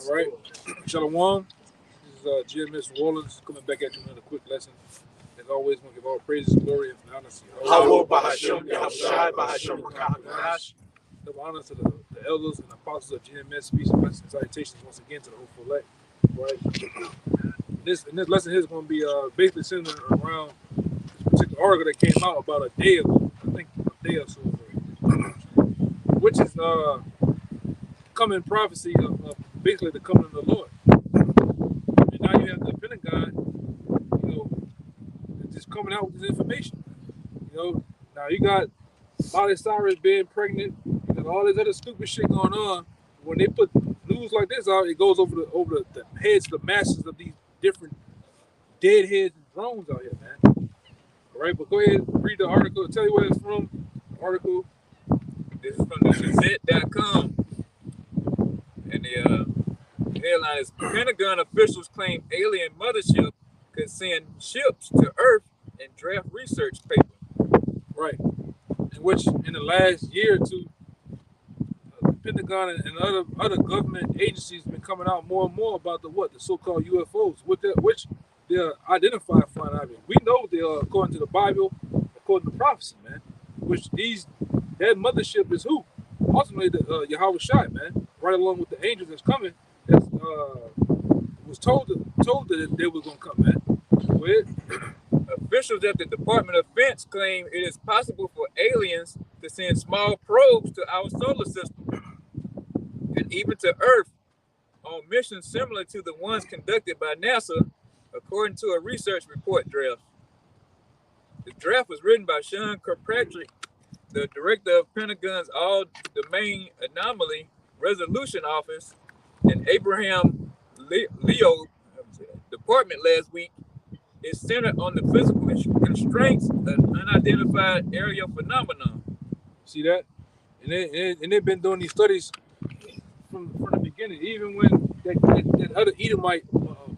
All right. Shalom. This is GMS Rollins coming back at you with another quick lesson. As always, we give all praises, glory, and honor to Give honor to the elders and apostles of GMS. Peace and blessings and salutations once again to the hopeful elect. Right. This lesson here is going to be basically centered around this particular article that came out about a day ago. I think a day or so ago, which is coming prophecy of basically the coming of the Lord. And now you have the Pentagon, just coming out with this information. Now you got Miley Cyrus being pregnant, you got all this other stupid shit going on. When they put news like this out, it goes over the heads of the masses of these different dead heads and drones out here, man. All right, but go ahead and read the article. I'll tell you where it's from. The article. This is from the Gazette.com. And the headline is Pentagon officials claim alien mothership could send ships to Earth and draft research paper. Right. In which, in the last year or two, the Pentagon and other government agencies have been coming out more and more about the so-called UFOs, which they're identified flying objects. We know they are, according to the Bible, according to prophecy, man. Which that mothership is who? Ultimately, the Yahweh Shai, man. Right along with the angels that's coming, that was told that they were going to come, man. Go ahead. Officials at the Department of Defense claim it is possible for aliens to send small probes to our solar system and even to Earth on missions similar to the ones conducted by NASA, according to a research report draft. The draft was written by Sean Kirkpatrick, the director of Pentagon's All-Domain Anomaly Resolution Office, and Abraham Leo department last week. Is centered on the physical constraints of unidentified aerial phenomenon. See that? And they've been doing these studies from the beginning. Even when that other Edomite,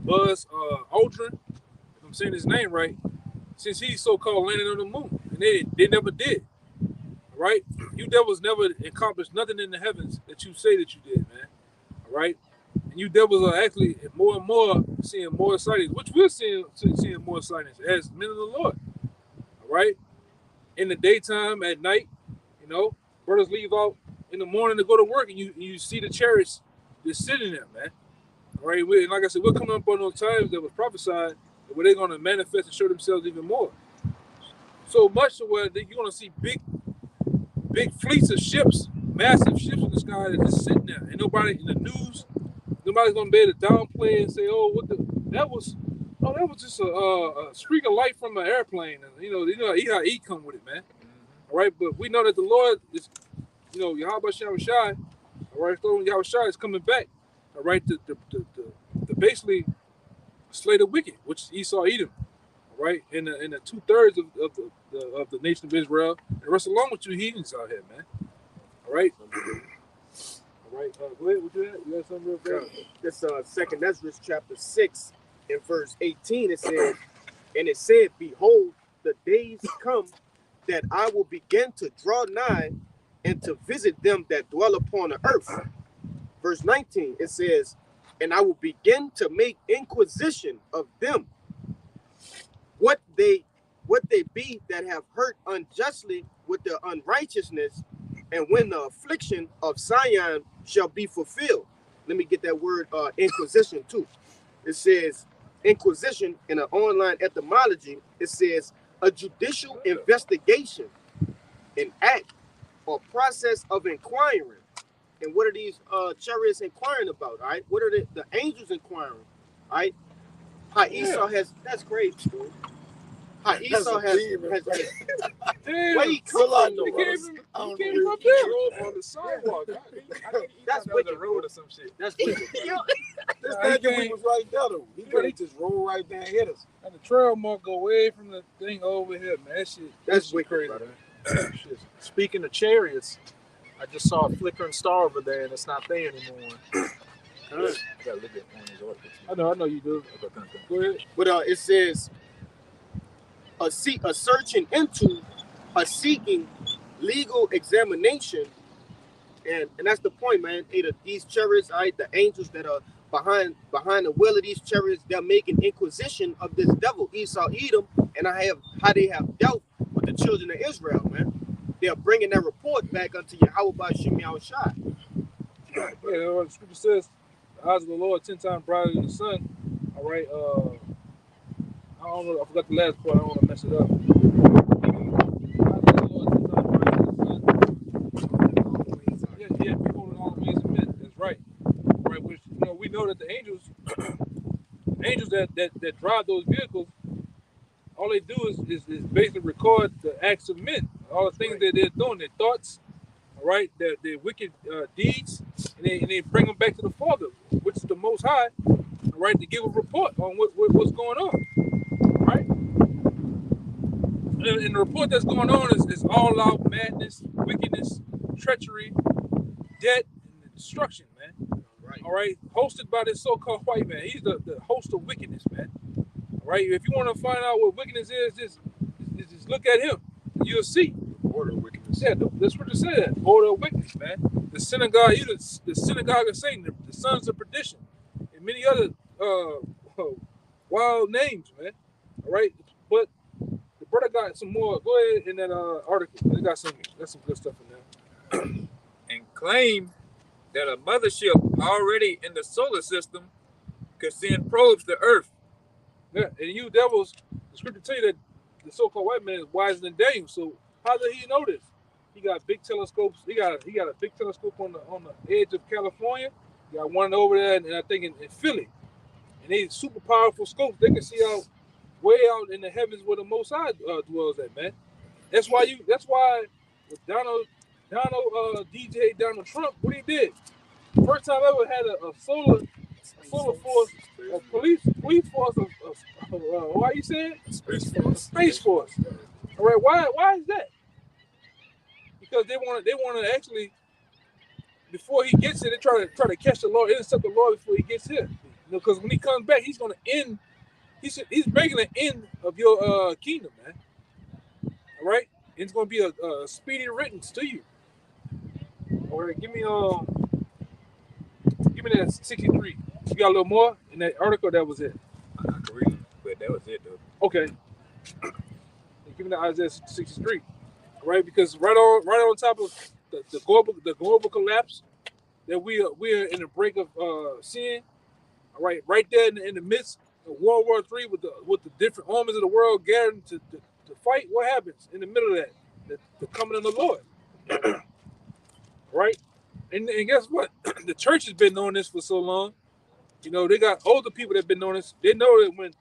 Buzz Aldrin, if I'm saying his name right, since he's so-called landed on the moon, and they never did. All right? You devils never accomplished nothing in the heavens that you say that you did, man. All right? And you devils are actually more and more seeing more sightings, which we're seeing more sightings as men of the Lord. All right? In the daytime, at night, brothers leave out in the morning to go to work, and you see the chariots just sitting there, man. All right? And like I said, we're coming up on those times that was prophesied where they're going to manifest and show themselves even more. So much to where you're going to see big fleets of ships, massive ships in the sky that just sitting there. And nobody in the news, nobody's gonna be able to downplay and say, "Oh, that was just a streak of light from an airplane." And he come with it, man. All right, but we know that the Lord is, Yahweh Shai, all right, so Yahweh Shai is coming back, all right, to basically slay the wicked, which Esau Edom, all right, in the 2/3 of the nation of Israel, and the rest along with you heathens out here, man. All right. All right, go ahead. What you had? You got something real fast? This Second Ezra chapter 6 in verse 18, it said, "Behold, the days come that I will begin to draw nigh and to visit them that dwell upon the earth." Verse 19, it says, "And I will begin to make inquisition of them, what they be that have hurt unjustly with their unrighteousness, and when the affliction of Zion shall be fulfilled." Let me get that word inquisition too. It says inquisition in an online etymology. It says a judicial investigation, an act or process of inquiring. And what are these chariots inquiring about? All right, what are the angels inquiring? All right, how Esau has, that's crazy, dude. How Esau has where he come from? He came up there on the sidewalk. That's wicked, the road or some shit. That's wicked. This thing was right there though. He just rolled right there and hit us. And the trail mark go way from the thing over here, man. That's wicked, crazy, man. Speaking of chariots, I just saw a flickering star over there, and it's not there anymore. I know you do. Go ahead. But it says a searching into, a seeking legal examination And that's the point, man. These chariots, all right, the angels that are behind the wheel of these chariots, they're making inquisition of this devil, Esau, Edom, and how they have dealt with the children of Israel, man. They're bringing that report back unto Yahweh by Shem Yahushua. Yeah, the scripture says, the eyes of the Lord 10 times brighter than the sun. All right. I don't know. I forgot the last part. I don't want to mess it up. Yeah, beholding all amazing men. That's right. Right. Which we know that the angels that drive those vehicles, all they do is basically record the acts of men, all the things that they're doing, their thoughts, all right, their wicked deeds, and they bring them back to the Father, which is the Most High, all right, to give a report on what's going on, right? And the report that's going on is all out madness, wickedness, treachery, debt, and destruction, man. Right. All right, hosted by this so-called white man. He's the host of wickedness, man. All right, if you want to find out what wickedness is, just look at him. You'll see. Order of wickedness. Yeah, the scripture said that. Order of wickedness, man. The synagogue, the synagogue of Satan, the sons of perdition, and many other wild names, man. All right, but the brother got some more. Go ahead in that article. They got some good stuff in there. And claim that a mothership already in the solar system could send probes to Earth. Yeah, and you devils, the scripture tell you that the so-called white man is wiser than Daniel. So how did he know this? He got big telescopes. He got a big telescope on the edge of California. He got one over there, and I think in Philly. And these super powerful scopes. They can see out way out in the heavens where the Most High dwells at, man. That's why with DJ Donald Trump, what he did, first time ever had a solar force, a police force of why you saying? Space force. All right, why is that? Because they want to actually, before he gets here, they try to catch the Lord, intercept the Lord before he gets here. Because when he comes back, he's gonna end. He's breaking the end of your kingdom, man. All right, it's gonna be a speedy riddance to you. All right, give me that 63. You got a little more in that article? That was it. I can read it, but that was it, though. Okay. Give me the Isaiah 63. All right, because right on top of the global collapse that we are in the break of seeing. All right there in the midst of World War III with the different armies of the world gathering to fight. What happens in the middle of that? The coming of the Lord. Right? And guess what? The church has been knowing this for so long. They got older people that have been knowing this. They know that when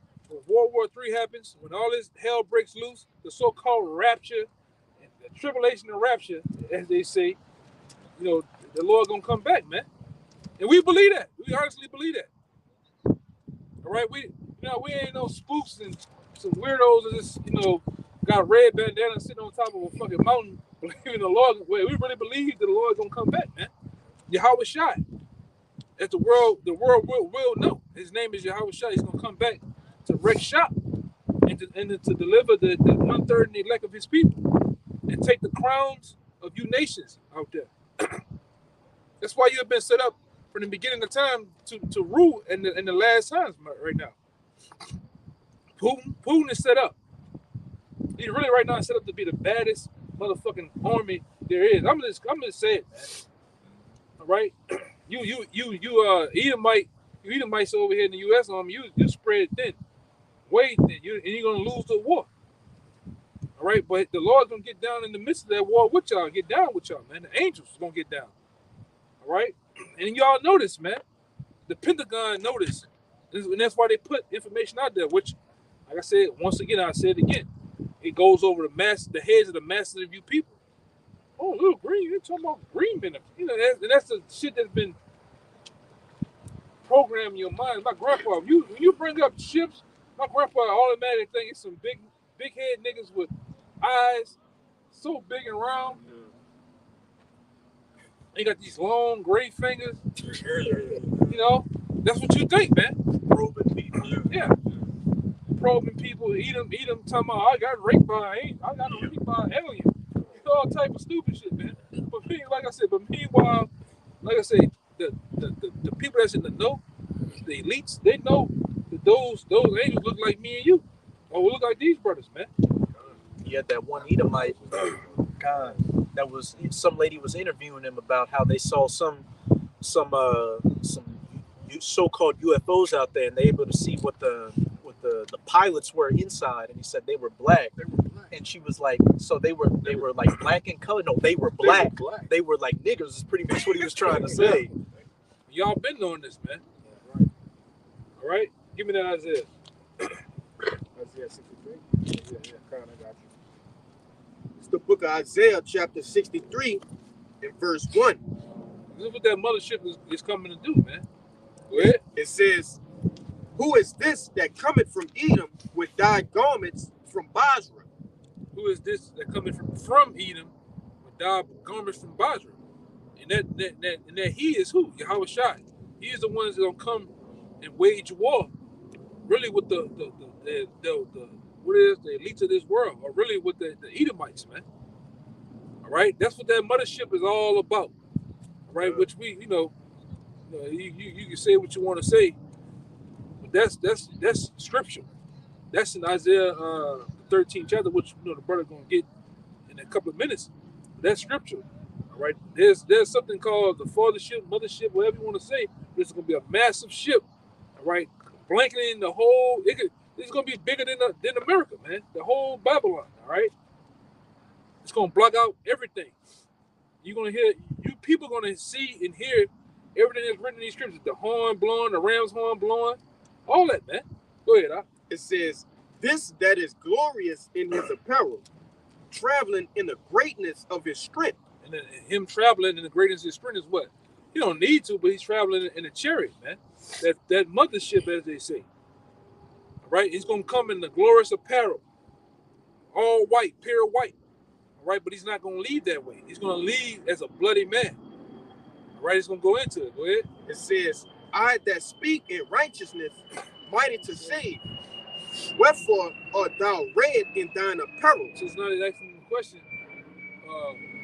World War III happens, when all this hell breaks loose, the so-called rapture, the tribulation and rapture, as they say, the Lord gonna come back, man. And we believe that. We honestly believe that. All right, we ain't no spooks and some weirdos that just got red bandana sitting on top of a fucking mountain, believing the Lord. We really believe that the Lord gonna come back, man. Yahweh Shai. As the world will know. His name is Yahweh Shai. He's gonna come back to wreck shop and to deliver the 1/3 and the elect of his people and take the crowns of you nations out there. That's why you have been set up from the beginning of time to rule in the last times right now. Putin is set up. He's really right now set up to be the baddest motherfucking army there is. I'm just saying, man. All right, you Edomites over here in the U.S. Army, you spread thin, way thin, and you're gonna lose the war. All right, but the Lord's gonna get down in the midst of that war with y'all, get down with y'all, man. The angels is gonna get down. All right, and y'all notice, man. The Pentagon noticed, and that's why they put information out there. Which, like I said, once again, I said it again. It goes over the heads of the masses of you people. Oh, little green, you're talking about green benefits. That's the shit that's been programmed in your mind. My grandpa, when you bring up ships, my grandpa automatically think it's some big head niggas with eyes so big and round. They got these long gray fingers. That's what you think, man. Probing people. Yeah. Probing people, eat them, talking about I got raped by an alien. All type of stupid shit, man. But like I said, but meanwhile, like I say, the people that's in the know, the elites, they know that those angels look like me and you, or look like these brothers, man. You had that one Edomite, God, that was some lady was interviewing him about how they saw some so-called UFOs out there, and they able to see what the pilots were inside, and he said they were black. And she was like, so they were like black in color. No, they were black. They were like niggers. Is pretty much what he was trying to say. Y'all been doing this, man. All right, give me that Isaiah. Isaiah 63. Yeah, Khan, I got you. It's the book of Isaiah, chapter 63, and verse 1. This is what that mothership is coming to do, man. Go ahead. It says, "Who is this that cometh from Edom with dyed garments from Basra?" Who is this that coming from Edom with dyed garments from Basra? And that he is who? Yahweh Shai. He is the ones that gonna come and wage war, really with the what is the elites of this world, or really with the Edomites, man. All right, that's what that mothership is all about. All right, which we, you can say what you want to say, but that's scripture. That's in Isaiah 13th chapter, which the brother gonna get in a couple of minutes. That's scripture. All right, there's something called the fathership, mothership, whatever you want to say. This is gonna be a massive ship. All right, blanketing the whole. It's gonna be bigger than America, man. The whole Babylon. All right, it's gonna block out everything. You're gonna hear. You people gonna see and hear everything that's written in these scriptures. The horn blowing, the ram's horn blowing, all that, man. Go ahead, It says, "This that is glorious in his apparel, traveling in the greatness of his strength." And then him traveling in the greatness of his strength is what? He don't need to, but he's traveling in a chariot, man. That mothership, as they say. All right, he's gonna come in the glorious apparel, all white, pure white. All right, but he's not gonna leave that way. He's gonna leave as a bloody man. All right, he's gonna go into it. Go ahead. It says, "I that speak in righteousness, mighty to save. Wherefore art thou red in thine apparel?" So it's not asking the question.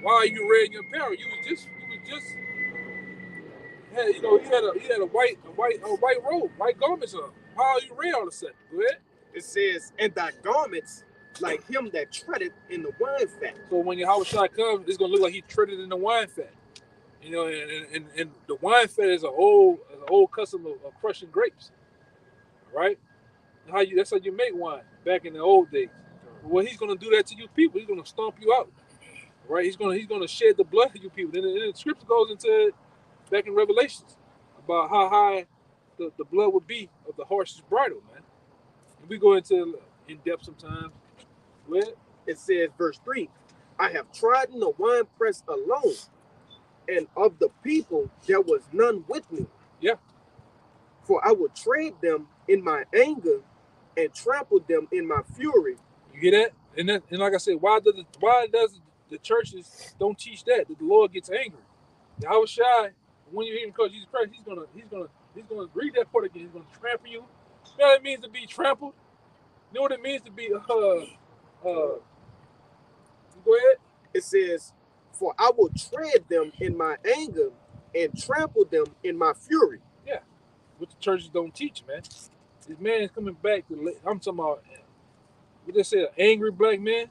Why are you red in your apparel? You was just he had a white robe, white garments on. How are you red all of a sudden? Go ahead. It says, "And thy garments like him that treadeth in the wine fat." So when Yahweh Shai comes, it's gonna look like he treaded in the wine fat. And the wine fat is an old custom of crushing grapes. Right? That's how you make wine back in the old days. Well, he's gonna do that to you people. He's gonna stomp you out. Right? He's gonna shed the blood of you people. And the scripture goes into it back in Revelations about how high the blood would be of the horse's bridle, man. And we go into in depth sometimes. Well, It says, verse 3, "I have trodden the winepress alone, and of the people there was none with me. Yeah. For I will tread them in my anger and trample them in my fury." You get that? And like I said, why does the churches don't teach that the Lord gets angry? Yahweh Shai, when you hear him call Jesus Christ, he's gonna read that part again. He's gonna trample you. You know what it means to be trampled? You know what it means to be go ahead. It says, "For I will tread them in my anger and trample them in my fury." Yeah, what the churches don't teach, man. This man is coming back I'm talking about. We just said an angry black man.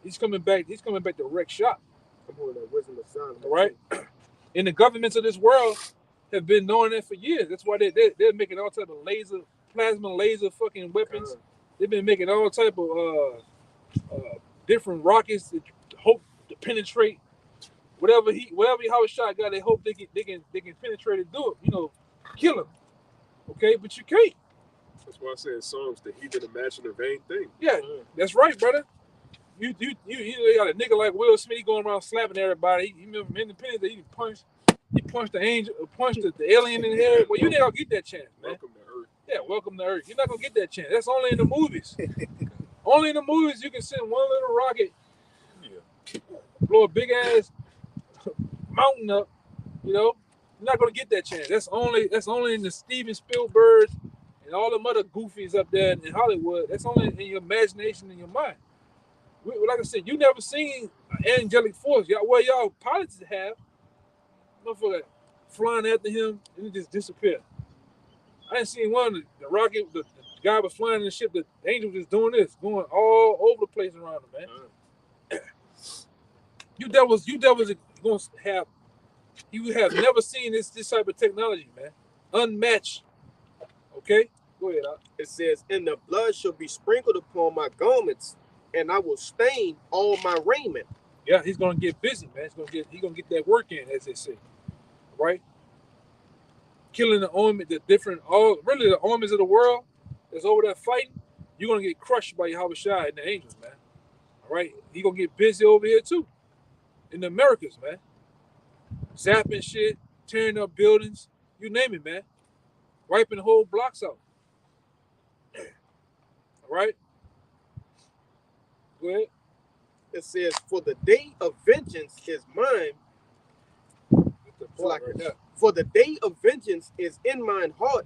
He's coming back. He's coming back to wreck shop. Come on, that wisdom of Solomon. All right. And the governments of this world have been knowing that for years. That's why they're making all type of plasma laser fucking weapons. They've been making all type of different rockets that hope to penetrate whatever Yahweh Shai got. They hope they can penetrate and do it. Kill him. Okay, but you can't. That's why I say in Psalms, the heathen imagine a vain thing. Yeah, that's right, brother. You got a nigga like Will Smith going around slapping everybody. He remember Independence Day, he punched the angel, punched the alien in the head. Well, you ain't gonna get that chance, man. Welcome to Earth. Yeah, welcome to Earth. You're not gonna get that chance. That's only in the movies. Only in the movies you can send one little rocket, blow a big ass mountain up. You're not gonna get that chance. That's only in the Steven Spielberg and all them other goofies up there in Hollywood. That's only in your imagination and your mind. like I said, you never seen an angelic force. Y'all pilots have, motherfucker flying after him and he just disappeared. I ain't seen one. The rocket, the guy was flying in the ship. The angel was just doing this, going all over the place around him, man. You devils gonna have. You have never seen this type of technology, man. Unmatched. Okay, go ahead. It says, "And the blood shall be sprinkled upon my garments, and I will stain all my raiment." Yeah, he's gonna get busy, man. He's gonna get that work in, as they say, right? Killing the armies of the world that's over there fighting. You're gonna get crushed by Yahweh Shai and the angels, man. All right, he gonna get busy over here too, in the Americas, man. Zapping shit, tearing up buildings, you name it, man. Wiping whole blocks out. All right, go ahead. It says, "For the day of vengeance is mine." Like right now. For the day of vengeance is in mine heart,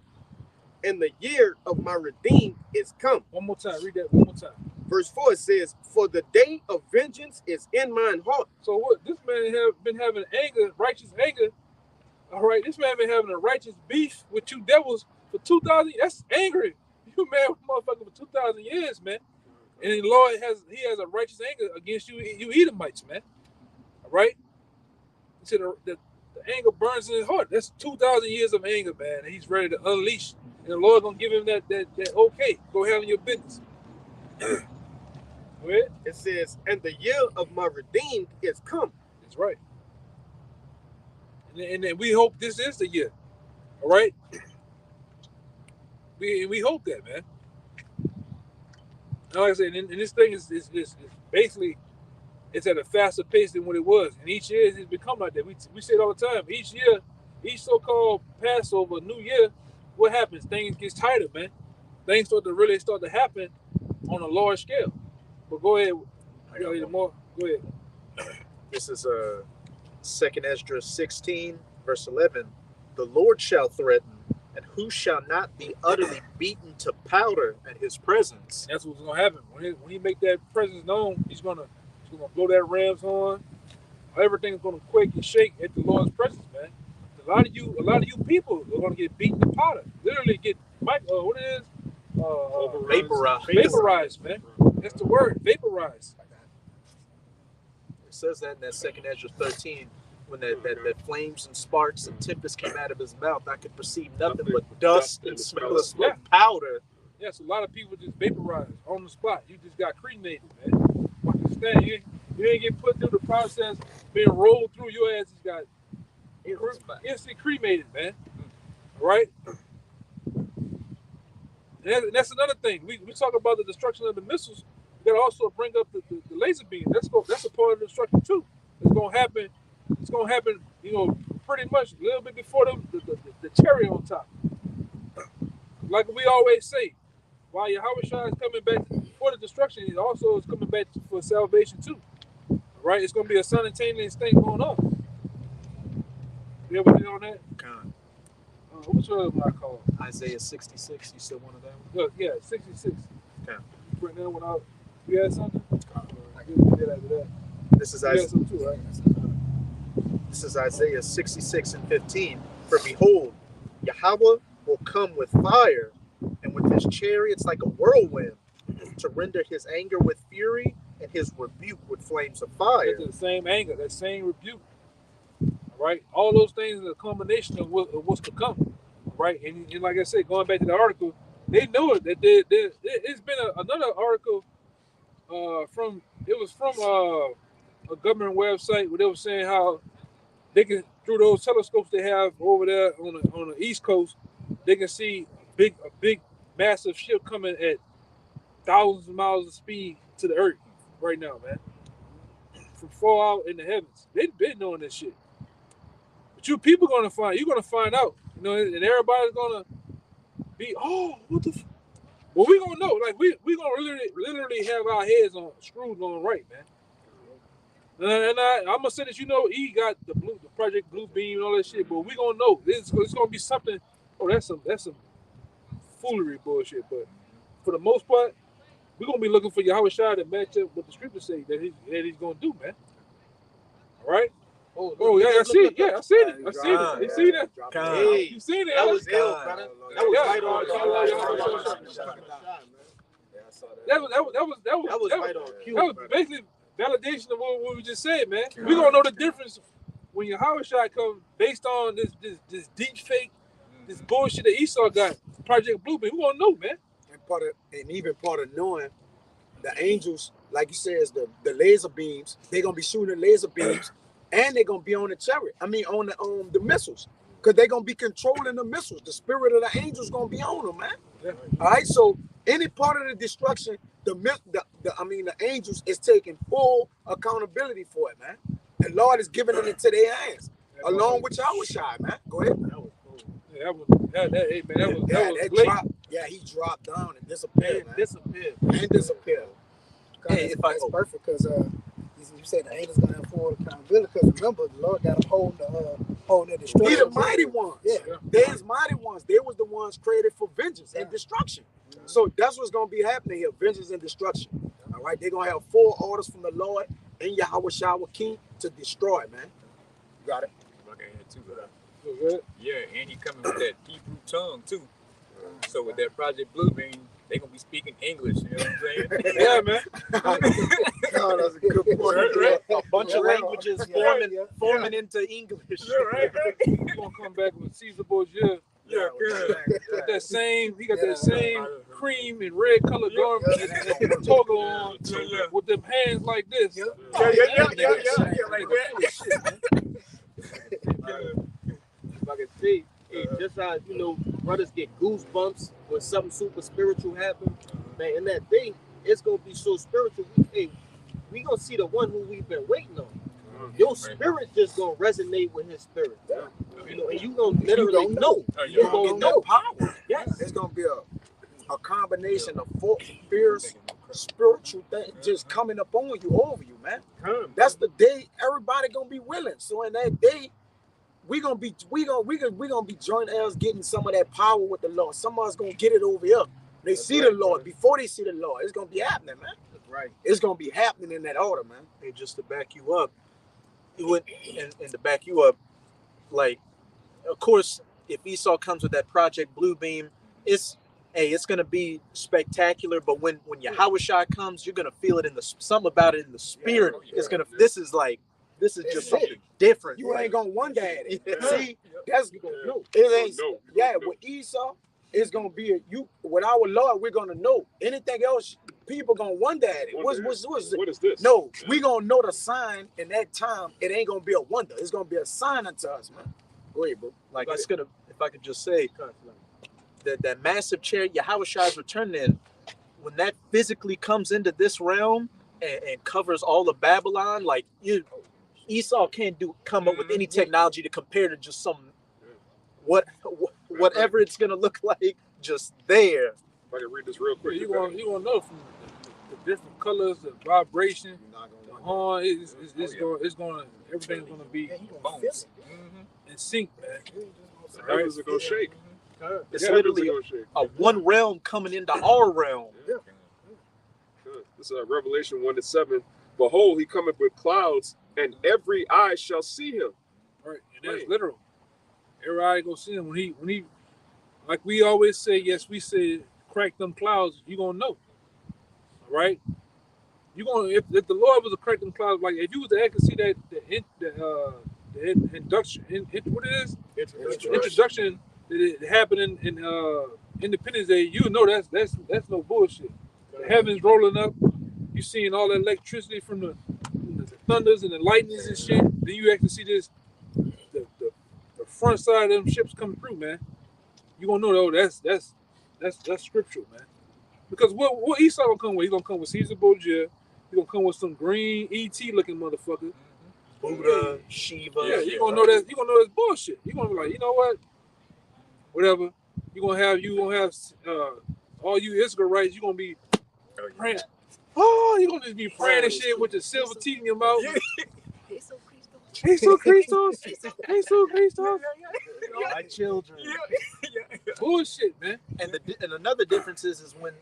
and the year of my redeemed is come. One more time, read that one more time. Verse 4 says, "For the day of vengeance is in mine heart." So what? This man have been having anger, righteous anger. All right, this man been having a righteous beef with two devils for 2,000. That's angry. You mad with motherfucker for 2,000 years, man. And the Lord has a righteous anger against you Edomites, man. All right. He said the anger burns in his heart. That's 2,000 years of anger, man. And he's ready to unleash. And the Lord gonna give him that okay. Go handle your business. Go ahead. It says, "And the year of my redeemed is come." That's right. And then we hope this is the year. All right. We hope that, man. And like I said, and this thing is basically it's at a faster pace than what it was. And each year it's become like that. We say it all the time. Each year, each so-called Passover, New Year, what happens? Things get tighter, man. Things start to happen on a large scale. But go ahead. You know, more. Go ahead. This is 2nd Esdras 16, verse 11. "The Lord shall threaten, and who shall not be utterly beaten to powder at his presence?" That's what's gonna happen when he make that presence known. He's gonna blow that ram's horn. Everything's gonna quake and shake at the Lord's presence, man. A lot of you people are gonna get beaten to powder. Literally get what it is? Vaporized, man. That's the word, vaporized. It says that in that 2nd Esdras 13, when that flames and sparks and tempest came out of his mouth, I could perceive nothing but dust and smell of smoke, powder. Yes, a lot of people just vaporized on the spot. You just got cremated, man. Understand? You didn't get put through the process, being rolled through. Your ass just got instantly cremated, man. All right? And that's another thing. We talk about the destruction of the missiles. We gotta also bring up the laser beam. That's a part of the destruction too. It's gonna happen. You know, pretty much a little bit before the cherry on top. Like we always say, while Yahweh Shai is coming back for the destruction, he also is coming back for salvation too. All right, it's gonna be a simultaneous thing going on. You ever hit on that? God. Which one was I called? Isaiah 66. You said one of them? Look, yeah, 66. Okay. Right now, when you had something? I guess we did after that. This is You had something too, right? This is Isaiah 66 and 15. "For behold, Yahweh will come with fire, and with his chariots like a whirlwind, to render his anger with fury and his rebuke with flames of fire." That's the same anger, that same rebuke. All right, all those things are a combination of what's to come. Right, and like I said, going back to the article, they know it. That it's been another article from a government website where they were saying how they can, through those telescopes they have over there on the East Coast, they can see a big massive ship coming at thousands of miles of speed to the Earth right now, man, from far out in the heavens. They've been knowing this shit, but you're gonna find out, you know, and everybody's gonna be, oh, what the. Well, we gonna know, like we gonna literally have our heads on screwed on right, man. And I'm gonna say that, you know, he got the Project Blue Beam and all that shit, but we gonna know it's gonna be something. Oh, that's some foolery bullshit. But for the most part, we're gonna be looking for Yahweh Shai to match up what the scriptures say that he's gonna do, man. All right. Oh yeah, I see it. Yeah, I seen it. I seen it. You seen it? Hey, You seen it? that was ill, God. brother. That was Yeah. right on. That was right on cue. That was basically validation of what we just said, man. We gonna know the difference when Yahweh Shai comes based on this deep fake, this bullshit that Esau got, Project Blueprint. We gonna know, man. And even part of knowing the angels, like you said, is the laser beams. They're gonna be shooting laser beams, and they're gonna be on the chariot. I mean, on the missiles, because they're gonna be controlling the missiles. The spirit of the angels gonna be on them, man. Yeah. All right. So any part of the destruction, the angels is taking full accountability for it, man. The Lord is giving it into their hands, along with Yahweh Shai, man. Go ahead. Yeah, that was late. Dropped. Yeah, he dropped down and disappeared, man. Disappeared. And disappeared. Hey, It's if I- perfect because you said the angels gonna have full accountability because remember the Lord got to hold the destruction. He the mighty ones. Yeah. They is mighty ones. They was the ones created for vengeance and destruction. So that's what's gonna be happening here: vengeance and destruction. All right, they're gonna have full orders from the Lord and Yahweh Shai King to destroy, man. You got it. Okay, too, Was good? yeah, and he coming with that Hebrew tongue too. So with that Project Bluebeam, they gonna be speaking English. You know what I'm saying? Yeah, man. Oh, that's a good point. A bunch of languages forming into English. right. He's gonna come back with Caesar Borgia. Yeah, Got that same, he got that same cream and red colored garment and toga on with them hands like this. yeah, like that. If I can say, hey, just how brothers get goosebumps when something super spiritual happens, man. In that day, it's gonna be so spiritual. We gonna see the one who we've been waiting on. Your spirit just gonna resonate with his spirit, and you gonna literally know. You're gonna gonna know. know power. Yes. It's gonna be a combination of fierce spiritual thing just coming up on you, over you, man. That's the day everybody gonna be willing. So in that day, we gonna be joint heirs getting some of that power with the Lord. Some of us gonna get it over here. They see the Lord before they see the Lord. It's gonna be happening, man. Right. It's gonna be happening in that order, man. Hey, just to back you up, and to back you up, like, of course, if Esau comes with that Project Bluebeam, it's gonna be spectacular. But when Yahweh Shai comes, you're gonna feel it in something about it in the spirit. It's gonna. This is just something different. You ain't gonna wonder at it. Yeah. See, that's You gonna know. it ain't. No. Yeah, with Esau, it's gonna be with our Lord. We're gonna know. Anything else, people gonna wonder at it. What's What is this? No, we gonna know the sign in that time. It ain't gonna be a wonder. It's gonna be a sign unto us, man. Go ahead, bro. Like, it's gonna. If I could just say, that massive chariot Yahweh Shai is returning in, when that physically comes into this realm and covers all of Babylon, like Esau can't come up with any technology to compare to just some whatever it's gonna look like just there. If I can read this real quick. You gonna know from the different colors, the vibration, the horn. Everything's gonna be Yeah, you gonna feel it. in sync, man. The heavens are gonna shake. It's The heavens literally are gonna shake. a one realm coming into our realm. This is Revelation 1-7. Behold, he cometh with clouds, and every eye shall see him. Right, and that's literal. Everybody go see him when he, like we always say. Yes, we say crack them clouds. You gonna know, all right? You gonna if the Lord was to crack them clouds, like if you was to actually see that the induction, what it is, introduction that it happened in Independence Day, you know that's no bullshit. The heavens rolling up, you seeing all the electricity from the thunders and the lightnings and shit. Then you actually see this the front side of them ships coming through, man. You gonna know though that's scriptural, man. Because what Esau gonna come with? He's gonna come with Caesar Borgia. He's gonna come with some green ET looking motherfucker. Buddha, Shiva. Yeah, you gonna know that. You gonna know that's bullshit. You gonna be like, you know what? Whatever. You gonna have all you Israelites. You gonna be praying. Oh, you gonna just be praying and shit with the silver teeth in your mouth. Jesus Christos. My children. Bullshit, man. And another difference is when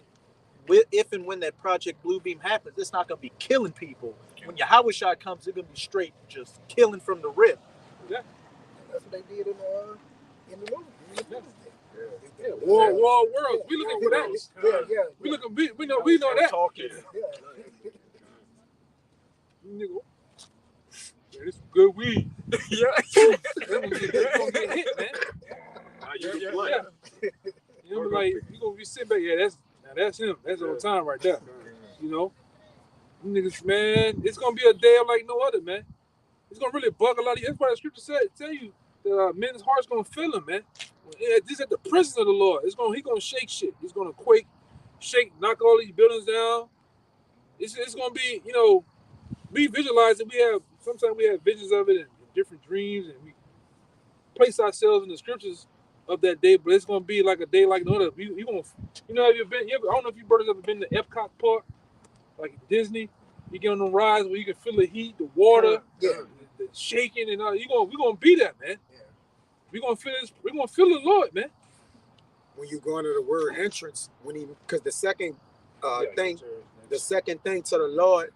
if and when that Project Bluebeam happens, it's not gonna be killing people. When Yahweh Shai comes, it's gonna be straight just killing from the rip. That's what they did in the movie. Yeah, War Worlds. We looking for that. Yeah. We looking. We know that. Talking. Nigga, yeah, this some good weed. Yeah. That's gonna get hit, man. Yeah. You know, like you gonna be sitting back. Yeah, that's him. That's on time right there. You know, you niggas, man. It's gonna be a day like no other, man. It's gonna really bug a lot of you. That's why the scripture said, tell you, the men's hearts gonna feel him, man. This at the presence of the Lord. He gonna shake shit. He's gonna quake, shake, knock all these buildings down. It's gonna be, you know, we visualize it. Sometimes we have visions of it and different dreams, and we place ourselves in the scriptures of that day. But it's gonna be like a day like no other. You know, have you been? I don't know if you brothers ever been to Epcot Park, like Disney. You get on the rides where you can feel the heat, the water, the shaking, and all. We're gonna be that, man. We're gonna feel this. We're gonna feel the Lord, man. When you go into the word entrance, because the second thing to the Lord,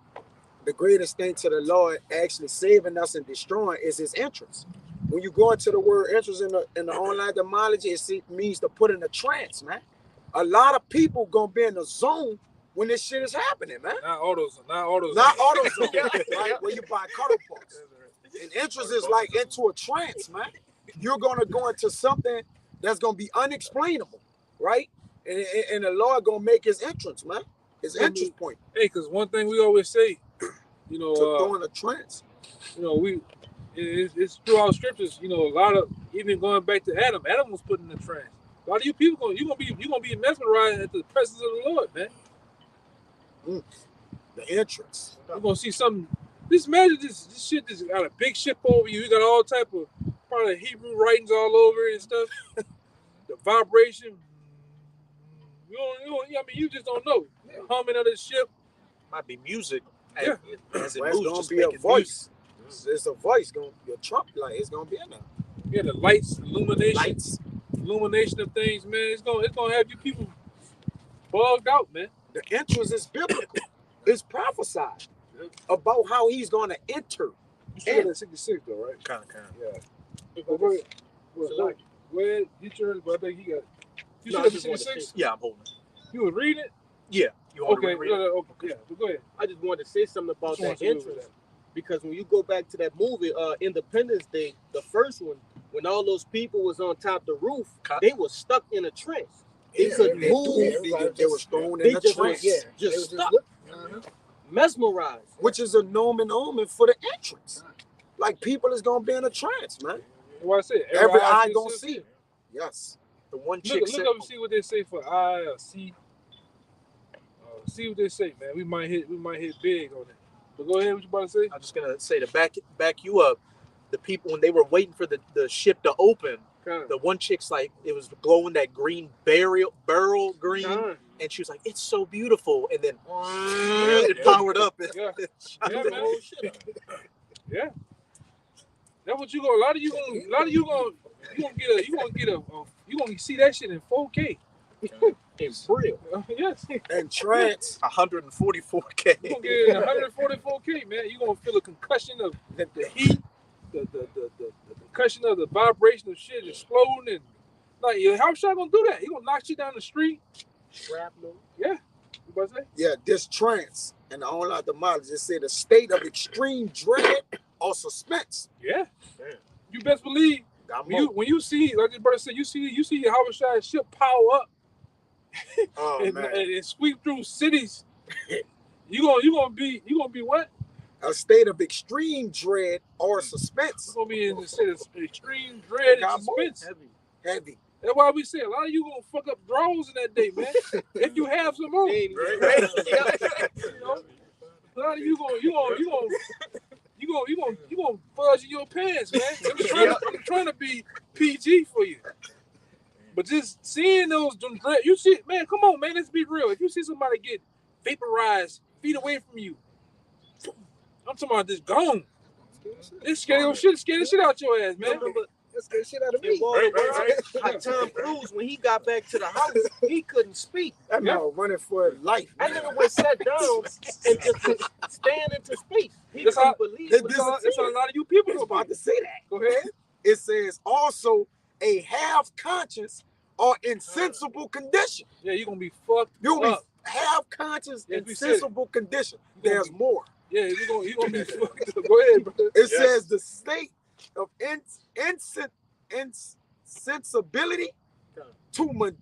the greatest thing to the Lord actually saving us and destroying is his entrance. When you go into the word entrance in the online etymology, it means to put in a trance, man. A lot of people gonna be in the zone when this shit is happening, man. Not AutoZone. Right? Where you buy car parts. And entrance is like into a trance, man. You're gonna go into something that's gonna be unexplainable, right? And the Lord gonna make his entrance, man. His entrance point. Hey, because one thing we always say, you know, To go in a trance. you know, it's throughout scriptures. You know, a lot of, even going back to Adam was put in the trance. A lot of you people you're gonna be mesmerized at the presence of the Lord, man. The entrance. You're gonna see something. This imagine this shit just got a big ship over you. You got all type of probably Hebrew writings all over it and stuff. The vibration. You just don't know. The humming of the ship. Might be music. Yeah. As it Well, it's moves, gonna just be a making voice. It's a voice. Your trump light is gonna be in there. Yeah, the lights, illumination, Lights. illumination of things, man. It's gonna have you people bugged out, man. The entrance is biblical. It's prophesied about how he's gonna enter. You still at 66 though, right? Kind of. Yeah. Well, go ahead. Get yours, but I think he got it. You still at 66? Yeah, I'm holding it. You was reading it? Yeah. You want Okay. to read it? Okay. Yeah. But go ahead. I just wanted to say something about Just wanted that to do entrance. that. Because when you go back to that movie, Independence Day, the first one, when all those people was on top of the roof, they were stuck in a trance. They couldn't move. They were thrown They in a just trance. was just stuck, mesmerized. Which is a nomen omen for the entrance. Like people is gonna be in a trance, man. What I said. Every eye see gonna something. see. Yes. The one Look chick said, up and see what they say for I or C. See what they say, man. We might hit big on it. But go ahead. What you about to say? I'm just gonna say to back you up, the people when they were waiting for the ship to open, the one chick's like it was glowing that green beryl green, and she was like, "It's so beautiful," and then it powered up. Yeah, man. Yeah. That's what you gonna. A lot of you gonna see that shit in 4K. In real. Yes. And trance. 144K. You gonna get it in 144K, man. You gonna feel a concussion of the heat, the concussion of the vibration of shit exploding, and like how Shai gonna do that? He gonna knock shit down the street. Shrapnel. Yeah. You about to say? Yeah, this trance and the whole lot of mileage just say the state of extreme dread or suspense. Yeah. You best believe when you see, like the brother said, you see how Shai's ship power up and sweep through cities. You gonna be what? A state of extreme dread or suspense. You're gonna be in the state of extreme dread and suspense. Heavy. That's why we say a lot of you gonna fuck up draws in that day, man. If you have some more, you know, a lot of you gonna fuzz in your pants, man. I'm trying to be PG for you. But just seeing you see, man, come on, man, let's be real. If you see somebody get vaporized feet away from you, I'm talking about this gone. This scare the shit out your ass, man. That scared shit out of And me. how Tom Cruise, when he got back to the house, he couldn't speak. That man was running for his life. That nigga was sat down and just was stand into space. He That's couldn't how- believe This- what this he was That's how a seeing. lot of you people I was go about to say that. Go ahead. It says also a half conscious or insensible condition. Yeah, you're gonna be fucked You'll be up. half conscious, Yes, we said it. insensible condition. You gonna There's be- more. Yeah, you're gonna be fucked up. Go ahead, bro. It says the state of insensibility to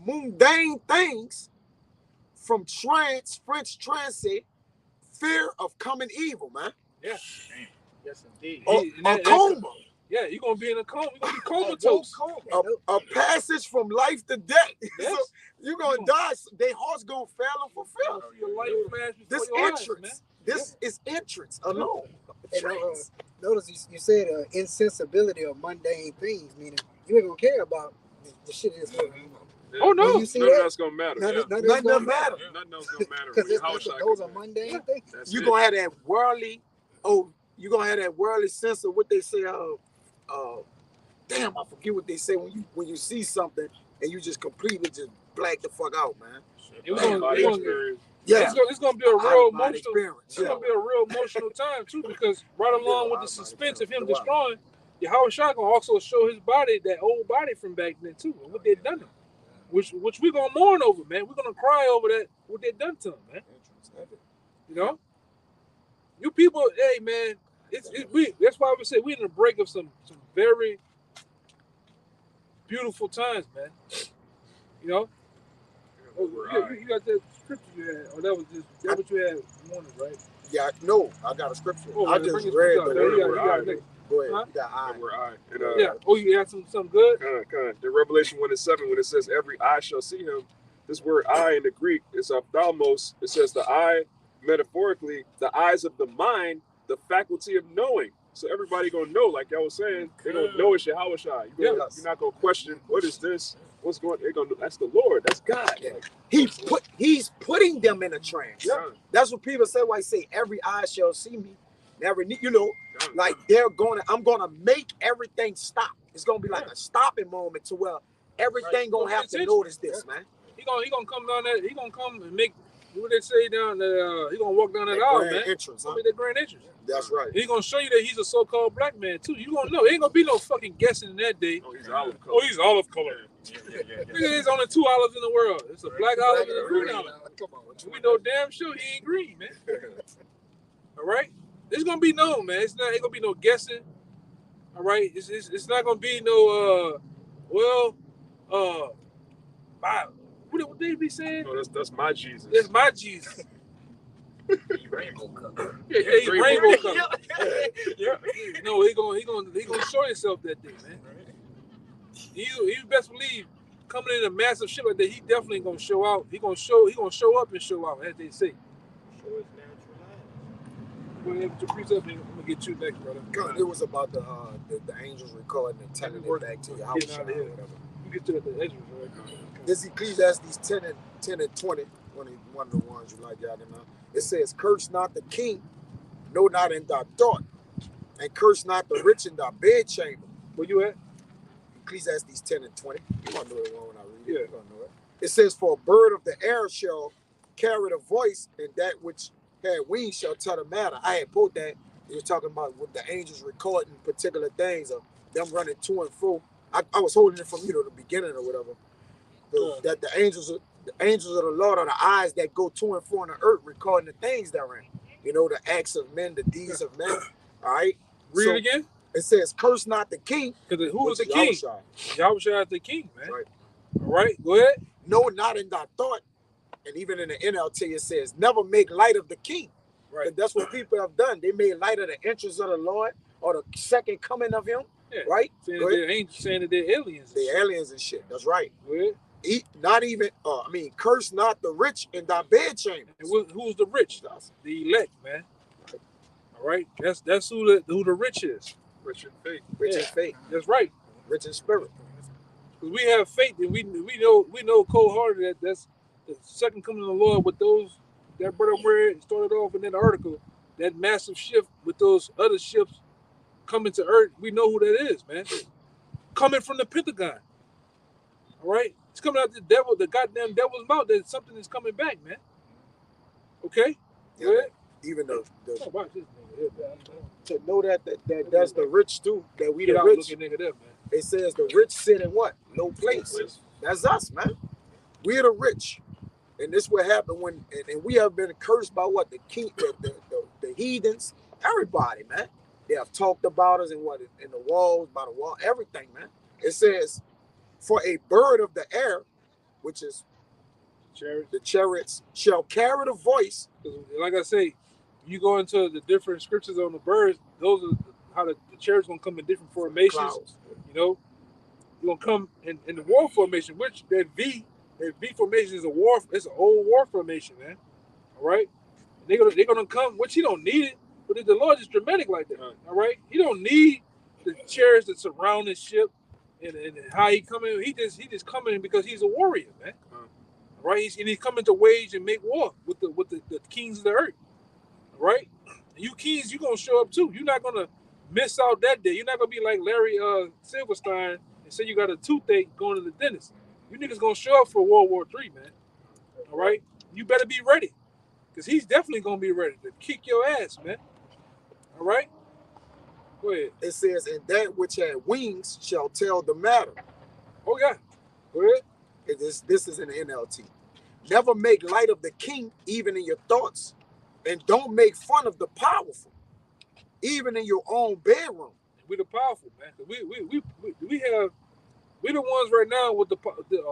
mundane things from French transit, fear of coming evil, man. Yeah. Yes, indeed. Or And a that- coma. Yeah, you're gonna be in a coma. You're gonna be comatose. A passage from life to death. Yes. So you're gonna die. Their heart's gonna fail and fulfill. Your life flash before This your eyes, entrance, man. this is entrance alone. And, notice you said insensibility of mundane things, meaning you ain't gonna care about the shit in this world. Oh no. When you see None of that, that's gonna matter. none of Nothing doesn't matter. Nothing else gonna matter. because When your house those are shot mundane things. That's You're it. gonna have that worldly. Oh, you're gonna have that worldly sense of what they say. Damn, I forget what they say when you see something and you just completely just black the fuck out, man. It was gonna- Body it was- experience. Yeah, It's gonna be a real Out-of-body emotional. experience, It's gonna be a real emotional time too, because right along with the suspense of him destroying, Yahweh Shah gonna also show his body, that old body from back then too, and what they done to him. Which we gonna mourn over, man. We're gonna cry over that, what they done to him, man. You know, you people, hey man, that's why we say we in the break of some very beautiful times, man. You know, you got that scripture you had, or that what you had morning, right? yeah. No, I got a scripture. Oh, I bring just your read scripture the out. word. Yeah, you got it. Go ahead. Huh? You got eye. And we're eye. And, Yeah. Oh, you had something good. Kind of. The Revelation 1:7, when it says every eye shall see him, this word eye in the Greek is ophthalmos. It says the eye, metaphorically, the eyes of the mind, the faculty of knowing. So everybody gonna know, like y'all was saying, they're gonna know it's Yahweh Shai. You're not gonna question what is this, what's going. They're gonna. That's the Lord. That's God. Like, He's putting them in a trance. yeah. That's what people say. Why say every eye shall see me, every knee. Yeah. Like I'm gonna make everything stop. It's gonna be like a stopping moment to where everything gonna have to notice this, man. He gonna come down there. He gonna come and make what they say down there. He gonna walk down that aisle, man. Entrance, huh? Gonna be the grand entrance. That's right. He gonna show you that he's a so-called black man too. You gonna know. Ain't gonna be no fucking guessing in that day. Oh, he's olive color. Oh, he's olive color. Nigga, there's only 2 olives in the world. It's a black olive and a green olive. We know damn sure he ain't green, man. All right, it's gonna be known, man. Ain't gonna be no guessing. All right, it's not gonna be no what they be saying? No, that's my Jesus. That's my Jesus. Rainbow color. Yeah, he rainbow color. Yeah. No, he gonna show himself that day, man. You best believe coming in a massive ship like that, he definitely gonna show out. He gonna show up and show out, as they say. Show his natural eyes. When to precept, I'm gonna get you next, brother. It was about the angels recording and telling it back to you. Getting out of here. You get to the edge, right? This Ecclesiastes 10 and 20, one of the ones you like, y'all know. It says, curse not the king, no, not in thy thought, and curse not the rich in thy bedchamber. Where you at? Ecclesiastes 10 and 20. You want to know it when I read it. Yeah. You gonna know it. It says, for a bird of the air shall carry the voice, and that which had wings shall tell the matter. I had put that. He was talking about with the angels recording particular things of them running to and fro. I was holding it from the beginning or whatever. That the angels of the Lord are the eyes that go to and fro on the earth, recording the things therein. The acts of men, the deeds of men. All right. Read it again. It says, curse not the king. Because who is the Yahweh king? Shai. Yahweh Shai is the king, man. Right. All right, go ahead. No, not in thy thought. And even in the NLT, it says, never make light of the king. Right. And that's what people have done. They made light of the entrance of the Lord or the second coming of him. Yeah. Right? Saying Go that ahead. they're angels, saying that they're aliens. The aliens and shit. That's right. Go ahead. Not even, curse not the rich in thy bedchamber. And who's the rich? The elect, man. All right, that's who the rich is. Rich in faith. Rich in faith. That's right. Rich in spirit. Because we have faith, and we know cold-hearted that that's the second coming of the Lord with those that brother where it started off in that article, that massive shift with those other ships coming to earth. We know who that is, man. coming from the Pentagon. All right, it's coming out the goddamn devil's mouth that something is coming back, man. Okay, Yeah, go ahead. even the Oh, watch this nigga here, man. to know that that's the rich too, that we Get the out rich. looking nigga there, man. It says the rich sit in what? No place. That's us, man. We're the rich. And this what happened when and we have been cursed by what? The heathens, everybody, man. They have talked about us in the walls, by the wall, everything, man. It says, for a bird of the air, which is the chariots, shall carry the voice. Like I say, you go into the different scriptures on the birds, those are how the chariots gonna come in different formations. Clouds. You know, you're gonna come in the war formation, which that V formation is it's an old war formation, man. All right, they're gonna come, which he don't need it, but the Lord is dramatic like that. All right, he don't need the chariots that surround his ship and how he coming. He just coming because he's a warrior, man. All right, he's coming to wage and make war with the kings of the earth. All right, and you kings, you gonna show up too. You're not gonna miss out that day. You're not gonna be like Larry Silverstein and say you got a toothache going to the dentist. You niggas gonna show up for World War III, man. All right, you better be ready, because he's definitely gonna be ready to kick your ass, man. All right, go ahead. It says, and that which had wings shall tell the matter. Oh yeah, go ahead. This is an NLT. Never make light of the king, even in your thoughts, and don't make fun of the powerful, even in your own bedroom. We the powerful, man. We're the ones right now with the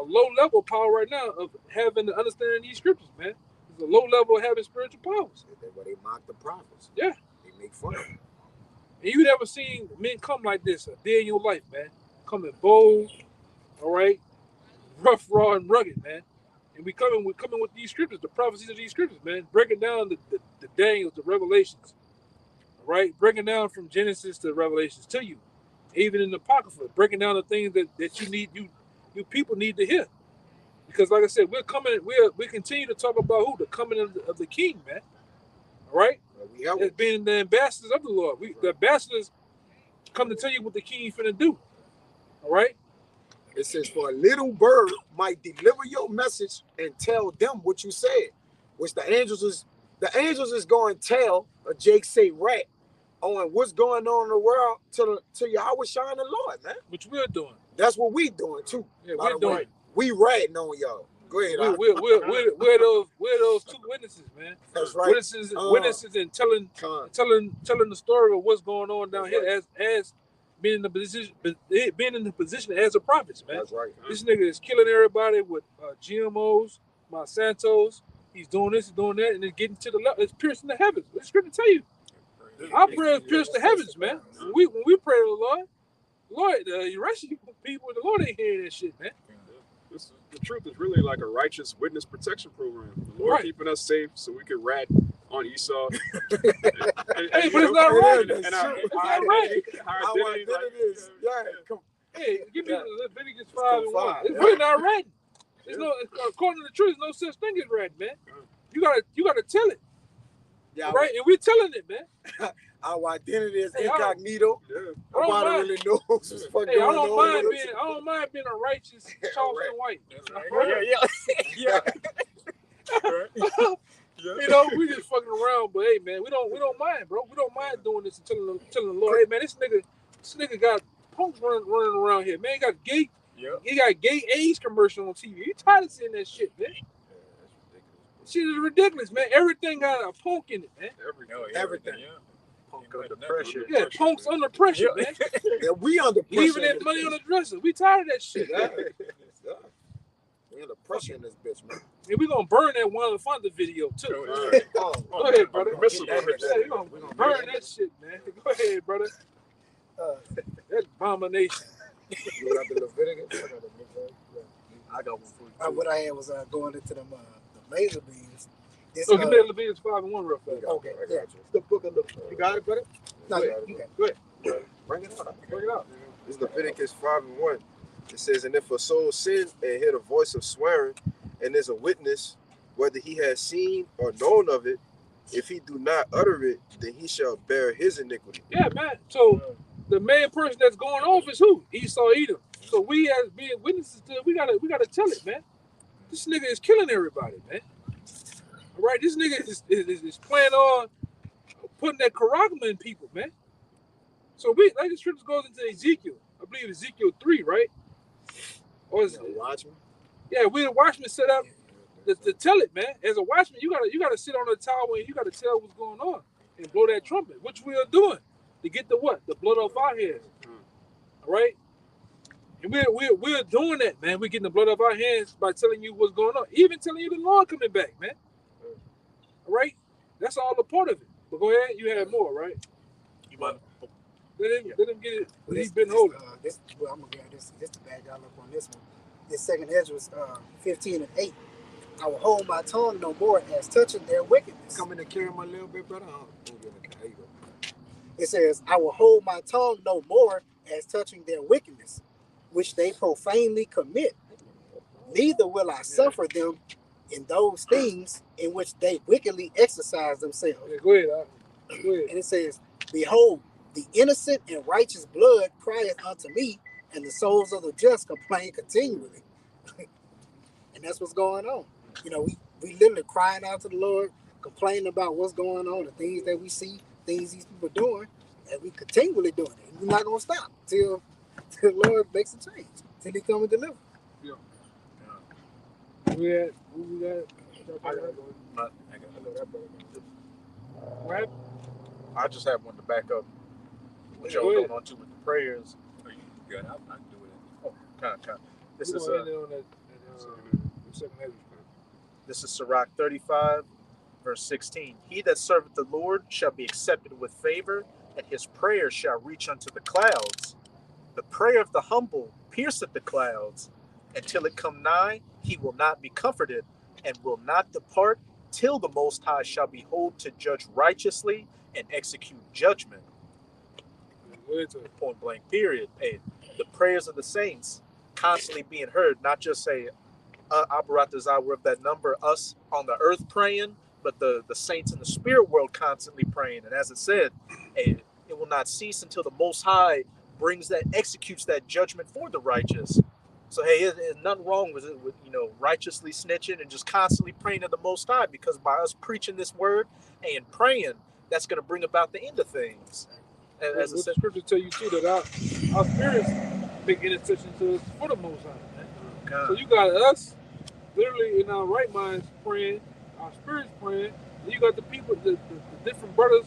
low level power right now of having to understand these scriptures, man. It's a low level of having spiritual powers. That's why they mock the prophets. Yeah. They make fun of them. And you never seen men come like this a day in your life, man. Coming bold, all right, rough, raw, and rugged, man. And we're coming with these scriptures, the prophecies of these scriptures, man. Breaking down the Daniels, the Revelations, all right? Breaking down from Genesis to Revelations to you. Even in the Apocrypha, breaking down the things that you need, you people need to hear. Because like I said, we continue to talk about the coming of the King, man. All right? As being the ambassadors of the Lord. The ambassadors come to tell you what the King finna do. All right? It says, for a little bird might deliver your message and tell them what you said, which the angels is going to tell, or Jake say rat, on what's going on in the world to Yahweh Shine the Lord, man. Which we're doing. That's what we doing too. Yeah, we're doing. We ratting on y'all. Go ahead. We're those two witnesses, man. That's right. Witnesses and telling the story of what's going on down here as being in the position as a prophet, man. That's right. This nigga is killing everybody with GMOs, Monsantos. He's doing this, he's doing that, and it's getting to the level. It's piercing the heavens. It's scripture tell you. Our prayers pierce the heavens, man. When we pray to the Lord, the rest of you people, the Lord ain't hearing that shit, man. The truth is really like a righteous witness protection program. The Lord keeping us safe so we can rat on Esau. Hey, but it's not right. And our identity is. Hey, give me Leviticus 5:1. It's really not right. There's no, according to the truth, there's no such thing as rat, man. You gotta tell it. Yeah, right, and we're telling it, man. Our identity is incognito. Nobody really knows what's fucking I going don't on. mind being a righteous Charleston White. Yeah. You know, we just fucking around, but hey, man, we don't mind, bro. We don't mind doing this and telling the Lord, hey, man, this nigga got punks running around here, man. He got gay AIDS commercial on TV. You tired of seeing that shit, man? Shit is ridiculous, man. Everything got a punk in it, man. Everything. Yeah. Punk under pressure. Yeah, punks under pressure, man. Yeah, we under pressure. Leaving that money on the dresser. We tired of that shit. We under pressure in this bitch, man. And we gonna burn that one of the video too. Go ahead, brother. We gonna burn that shit, man. Go ahead, brother. That's abomination. You got the Leviticus? I got one for you. What I had was going into them the laser beams. So give me Leviticus 5:1 real fast. Okay, I got you. It's the book of Leviticus. You got it, brother? No, Go ahead. Bring it out. Bring it out. This is Leviticus 5:1. It says, and if a soul sin and hear the voice of swearing, and there's a witness, whether he has seen or known of it, if he do not utter it, then he shall bear his iniquity. Yeah, man. So the main person that's going off is who? Esau Edom. So we as being witnesses to it, we gotta tell it, man. This nigga is killing everybody, man. All right, this nigga is planning on putting that karagma in people, man. So we like the scripture goes into Ezekiel. I believe Ezekiel 3, right? Or is it Watchman. Yeah, we the watchmen set up to tell it, man. As a watchman, you gotta sit on the tower and you gotta tell what's going on and blow that trumpet, which we are doing to get the what? The blood off our hands. All right? And we're doing that, man. We're getting the blood off our hands by telling you what's going on. Even telling you the Lord coming back, man. All right? That's all a part of it. But go ahead, you had more, right? You mind? Let him get it. He's been holding. I'm gonna get this to back y'all up on this one. This second Ezra 15:8. I will hold my tongue no more as touching their wickedness. Come in and carry my little bit, brother. There you go. It says, I will hold my tongue no more as touching their wickedness, which they profanely commit. Neither will I suffer them in those things in which they wickedly exercise themselves. Yeah, go ahead. Go ahead. And it says, behold, the innocent and righteous blood crieth unto me, and the souls of the just complain continually. And that's what's going on. You know, we literally crying out to the Lord, complaining about what's going on, the things that we see, things these people are doing, and we continually doing it. And we're not going to stop till the Lord makes a change, till he come and deliver. Yeah. We I just have one to back up what Yeah, y'all go going ahead. on to with the prayers. Oh, you good? I can do it. Oh, kind. This We're is gonna end it on that second Ezra. This is Sirach 35, verse 16. He that serveth the Lord shall be accepted with favor, and his prayer shall reach unto the clouds. The prayer of the humble pierceth the clouds. Until it come nigh, he will not be comforted, and will not depart till the Most High shall behold to judge righteously and execute judgment. Go ahead to it. Point blank, period. Hey, the prayers of the saints constantly being heard, not just say, Abaratazah, we're of that number, us on the earth praying, but the saints in the spirit world constantly praying. And as it said, it will not cease until the Most High executes that judgment for the righteous. So hey, there's nothing wrong with it, with righteously snitching and just constantly praying to the Most High, because by us preaching this word and praying, that's going to bring about the end of things. As What the scripture tell you too, that our spirits make intercession to us for the Most High, man. So you got us literally in our right minds praying, our spirits praying, and you got the people, the different brothers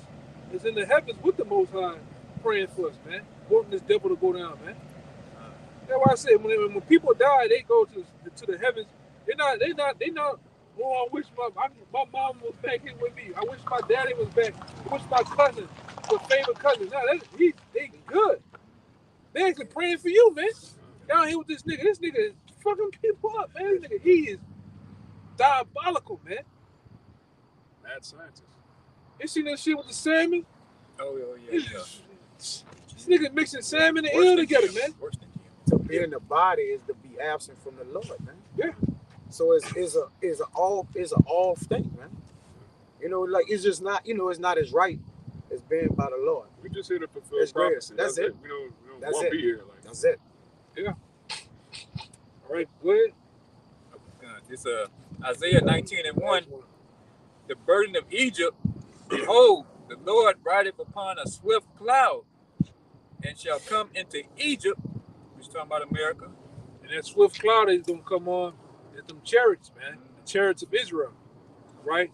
that's in the heavens with the Most High praying for us, man. Wanting this devil to go down, man. That's why I say when people die, they go to the heavens. They not. Oh, I wish my mom was back here with me. I wish my daddy was back. I wish my cousin, my favorite cousin. No, they good. They actually praying for you, man. Down here with this nigga. This nigga is fucking people up, man. This nigga, he is diabolical, man. Mad scientist. You seen that shit with the salmon? Oh yeah. This nigga mixing salmon and eel together, man. Worse than you. To be in the body is to be absent from the Lord, man. Yeah. So it's an all thing, man. Like it's just not, it's not as right as being by the Lord. We just here to fulfill It's great. prophecy. That's it. We don't That's want to it. be here. Like That's it. All right, go ahead. It's Isaiah 19:1. The burden of Egypt, behold, the Lord rideth upon a swift cloud, and shall come into Egypt. We're talking about America. And that swift cloud is gonna come on. It's them chariots, man. The chariots of Israel, right?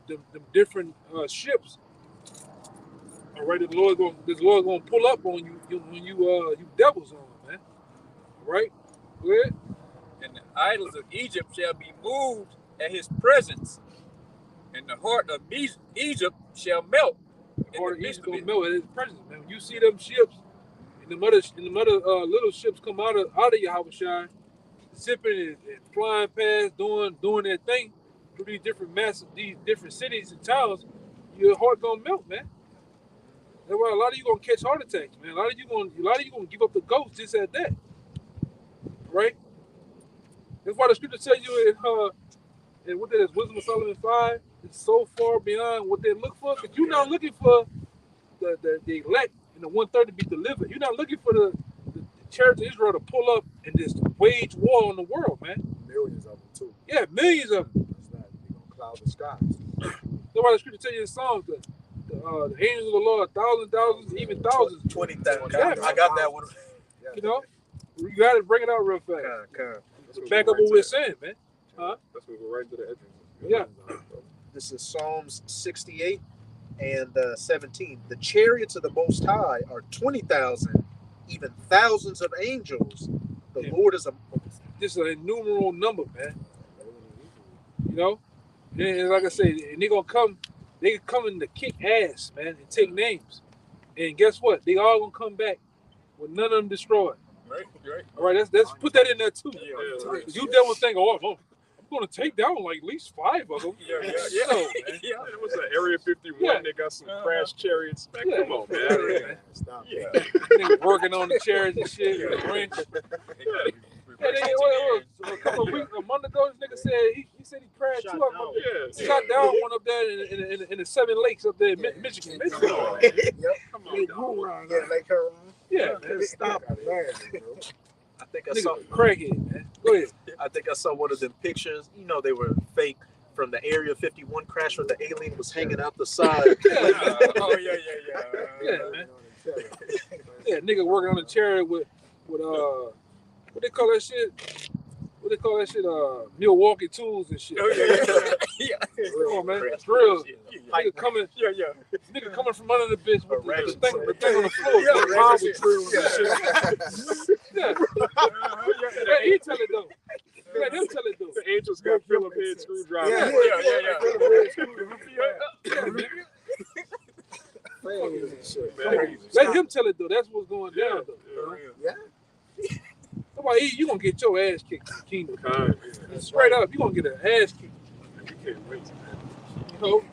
The different ships. All right, this Lord gonna pull up on you when you devils on, man. All right, go ahead. And the idols of Egypt shall be moved at his presence, and the heart of Egypt shall melt. The heart of Egypt gonna melt at his presence, man. When you see them ships, and the mother little ships come out of Yahushua, zipping and flying past, doing their thing through these different cities and towns, your heart gonna melt, man. That's why a lot of you gonna catch heart attacks, man. A lot of you gonna give up the ghost just at that, right? That's why the scripture tells you in what that is, Wisdom of Solomon 5, it's so far beyond what they look for, because you're not looking for the elect and the 130 be delivered. You're not looking for the chariots of Israel to pull up and just wage war on the world, man. Millions of them too. Yeah, millions of them. It's not cloud the skies. That's why the scripture tell you in Psalms that the angels of the Lord, thousands, even thousands. 20,000. Yeah, I got that one. You know, you got to bring it out real fast. Back up what we're saying, man. Huh? That's what we're right to the edge. Yeah. This is Psalms 68 and 17. The chariots of the Most High are 20,000, even thousands of angels. The Yeah. Lord is a This is an innumerable number, man. You know, and like I said, and they coming to kick ass, man, and take names. And guess what? They all gonna come back with none of them destroyed. Right. All right, let's put that in there too. Yeah. You devil think, oh, I'm gonna take down like at least 5 of them. Yeah. No, man. It was an Area 51. Yeah. They got some crash chariots. Man, Yeah. come on, man. Yeah. Stop. Yeah. Niggas working on the chairs and shit with a wrench. Yeah, a couple of weeks, a month ago, this nigga said he said he crashed 2 of them up there. Yeah. Shot down one up there in the 7 lakes up there in Michigan. Yep. Come on, dog. Yeah, like her. Yeah, man. Stop it, man. I think I saw. Nigga, crackhead, man. Go ahead. I think I saw one of them pictures. You know, they were fake from the Area 51 crash where the alien was hanging out the side. Yeah, man. Yeah, nigga working on the chariot with what they call that shit? Milwaukee tools and shit. Oh, yeah. Come on, man. It's real. Nigga coming, Yeah. nigga coming from under the bitch with the Ratchet. thing on the floor. Yeah, man. ratchet. Yeah. Yeah, he tell it though. Let him tell it though. The angels got Philip head screwdriver. Yeah. Let him tell it though. That's what's going down though. Yeah. Somebody, you gonna get your ass kicked in the kingdom. Kind. Straight up, you gonna get an ass kicked. You can't wait. You know?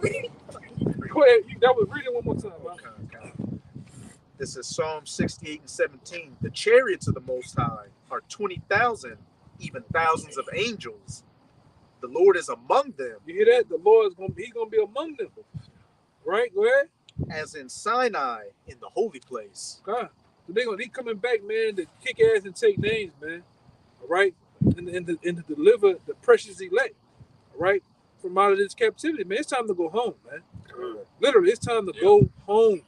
Go ahead. That was read it one more time, man. This is Psalm 68 and 17. The chariots of the Most High are 20,000, even thousands of angels. The Lord is among them, You hear that? The Lord is gonna be among them. Right? Go ahead. as in Sinai in the holy place. God. So they coming back, man, to kick ass and take names, man. All right? And to deliver the precious elect, all right, from out of this captivity, man. It's time to go home, man. Literally, it's time to go home.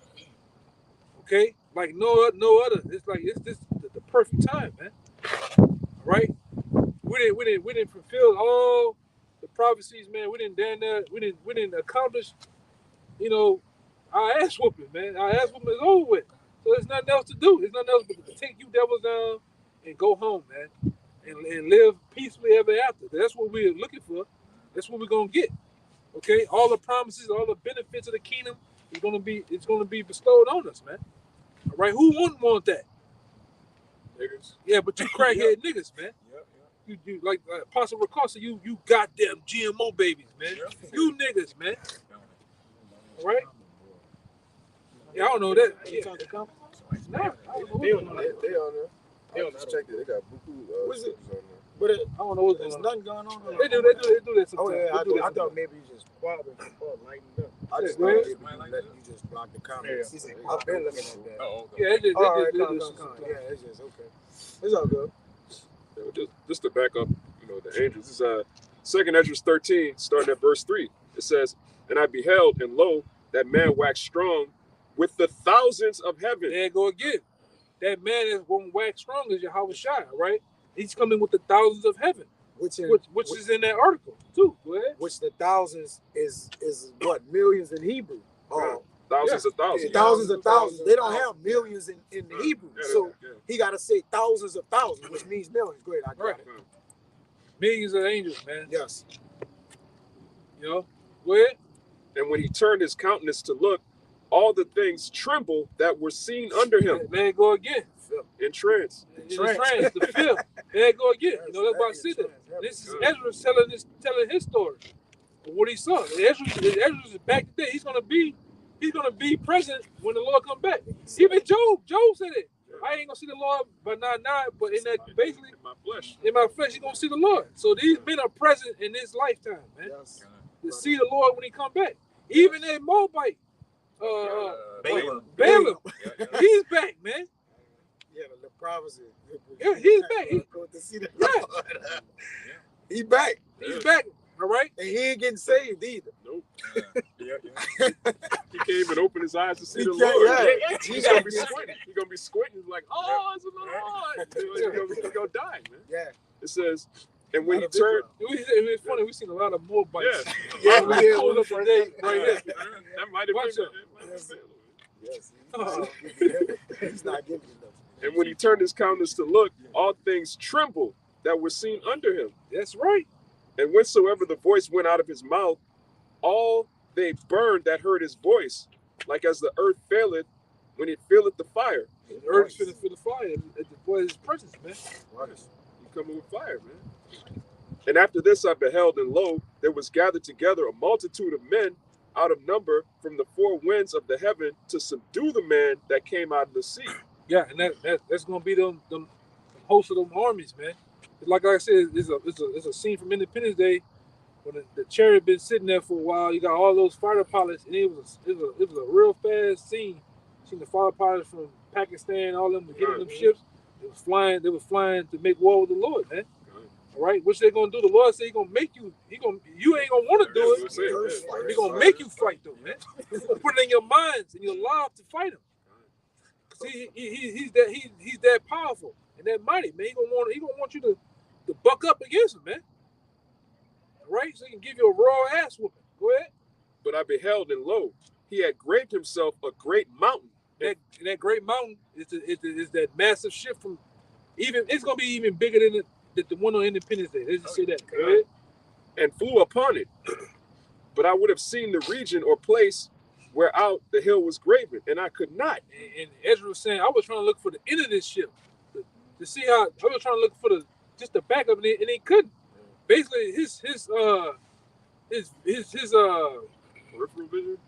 Okay? Like no other. It's like it's this the perfect time, man. All right? We didn't fulfill all the prophecies, man. We didn't accomplish, you know, our ass whooping, man. Our ass whooping is over with. So there's nothing else to do. There's nothing else but to take you devils down and go home, man. And live peacefully ever after. That's what we're looking for. That's what we're gonna get. Okay? All the promises, all the benefits of the kingdom it's gonna be bestowed on us, man. All right, who wouldn't want that? Niggas. Yeah, but you crackhead niggas, man. You like Apostle Recosta, you goddamn GMO babies, man. You niggas, man. All right? Yeah, I don't know that. Yeah. Nah, I don't know They what's on going on. there. They just checked it. They got buku. What's it? on there. But I don't know what's there's going on. nothing going on. They do that sometimes. Oh yeah, They do that I thought sometimes. maybe you just lightened up. I just Yeah, thought go maybe you just blocked the comments. Yeah. I've been looking at that. Oh, Yeah, they All right, do come. sometimes. Yeah, it's just okay. It's all good. Just to back up, the angels. This is Second Ezra 13, starting at verse 3. It says, "And I beheld, and lo, that man waxed strong with the thousands of heaven." There you go again. That man is going to wax strong as Yahweh Shai, right? He's coming with the thousands of heaven, which is in that article too. Go ahead. Which the thousands is what, millions in Hebrew. Thousands of thousands. Thousands of thousands. They don't have millions in the Hebrew. Yeah, So yeah. he got to say thousands of thousands, which means millions. Great, I got Right. it. Millions of angels, man. Yes. You know, go ahead. And when he turned his countenance to look, all the things trembled that were seen under him There you go again. in trance. In the trance, the fifth. There you go again. You know, that's why I said that. This is Ezra telling his story of what he saw. Ezra is back today. He's gonna be present when the Lord come back. Even Job said it. I ain't gonna see the Lord, but not, but in that basically In my flesh. in my flesh, he's gonna see the Lord. So these men are present in this lifetime, man. Yes. To see the Lord when he come back. Even that Moabite, Balaam. Balaam. He's back, man. Yeah, the prophecy. Yeah, he's back. Go to see the Yeah. Lord. He back. He's back. All right. And he ain't getting saved either. Nope. He can't even open his eyes to see He the can't, Lord. yeah. He's gonna be squinting. He's gonna be squinting like, oh, it's the Lord. He's gonna die, man. Yeah. It says, and when he turned, It's funny. We've seen a lot of Moabites. Yeah, we we did did. pull up today, right here. that might have Watch been. Yes. Oh. He's not giving it though. And when he turned his countenance to look, all things trembled that were seen under him. That's right. And whensoever the voice went out of his mouth, all they burned that heard his voice, like as the earth faileth when it filleth the fire. The earth is finna feel the fire at the boy's presence, man. You coming with fire, man. And after this I beheld, and lo, there was gathered together a multitude of men out of number from the four winds of the heaven to subdue the man that came out of the sea. Yeah, and that's gonna be them host of them armies, man. Like I said, it's a scene from Independence Day when the chariot been sitting there for a while. You got all those fighter pilots, and it was a real fast scene. Seen the fighter pilots from Pakistan, all them getting them ships. They was flying to make war with the Lord, man. All right, which they gonna do? The Lord said He gonna make you. You ain't gonna want to do it. He gonna make you fight though, man. He's gonna put it in your minds and your life to fight him. Cause he's that powerful and that mighty, man. He gonna want you to buck up against him, man. All right, so he can give you a raw ass whooping. Go ahead. But I beheld, and lo, he had graved himself a great mountain. That great mountain is that massive ship from even. It's gonna be even bigger than the one on Independence Day. Let's just say that. Go ahead. And flew upon it. But I would have seen the region or place whereout the hill was graven, and I could not. And Ezra was saying, I was trying to look for the end of this ship to see how. I was trying to look for just the back of it, and he couldn't. Basically, his Peripheral vision.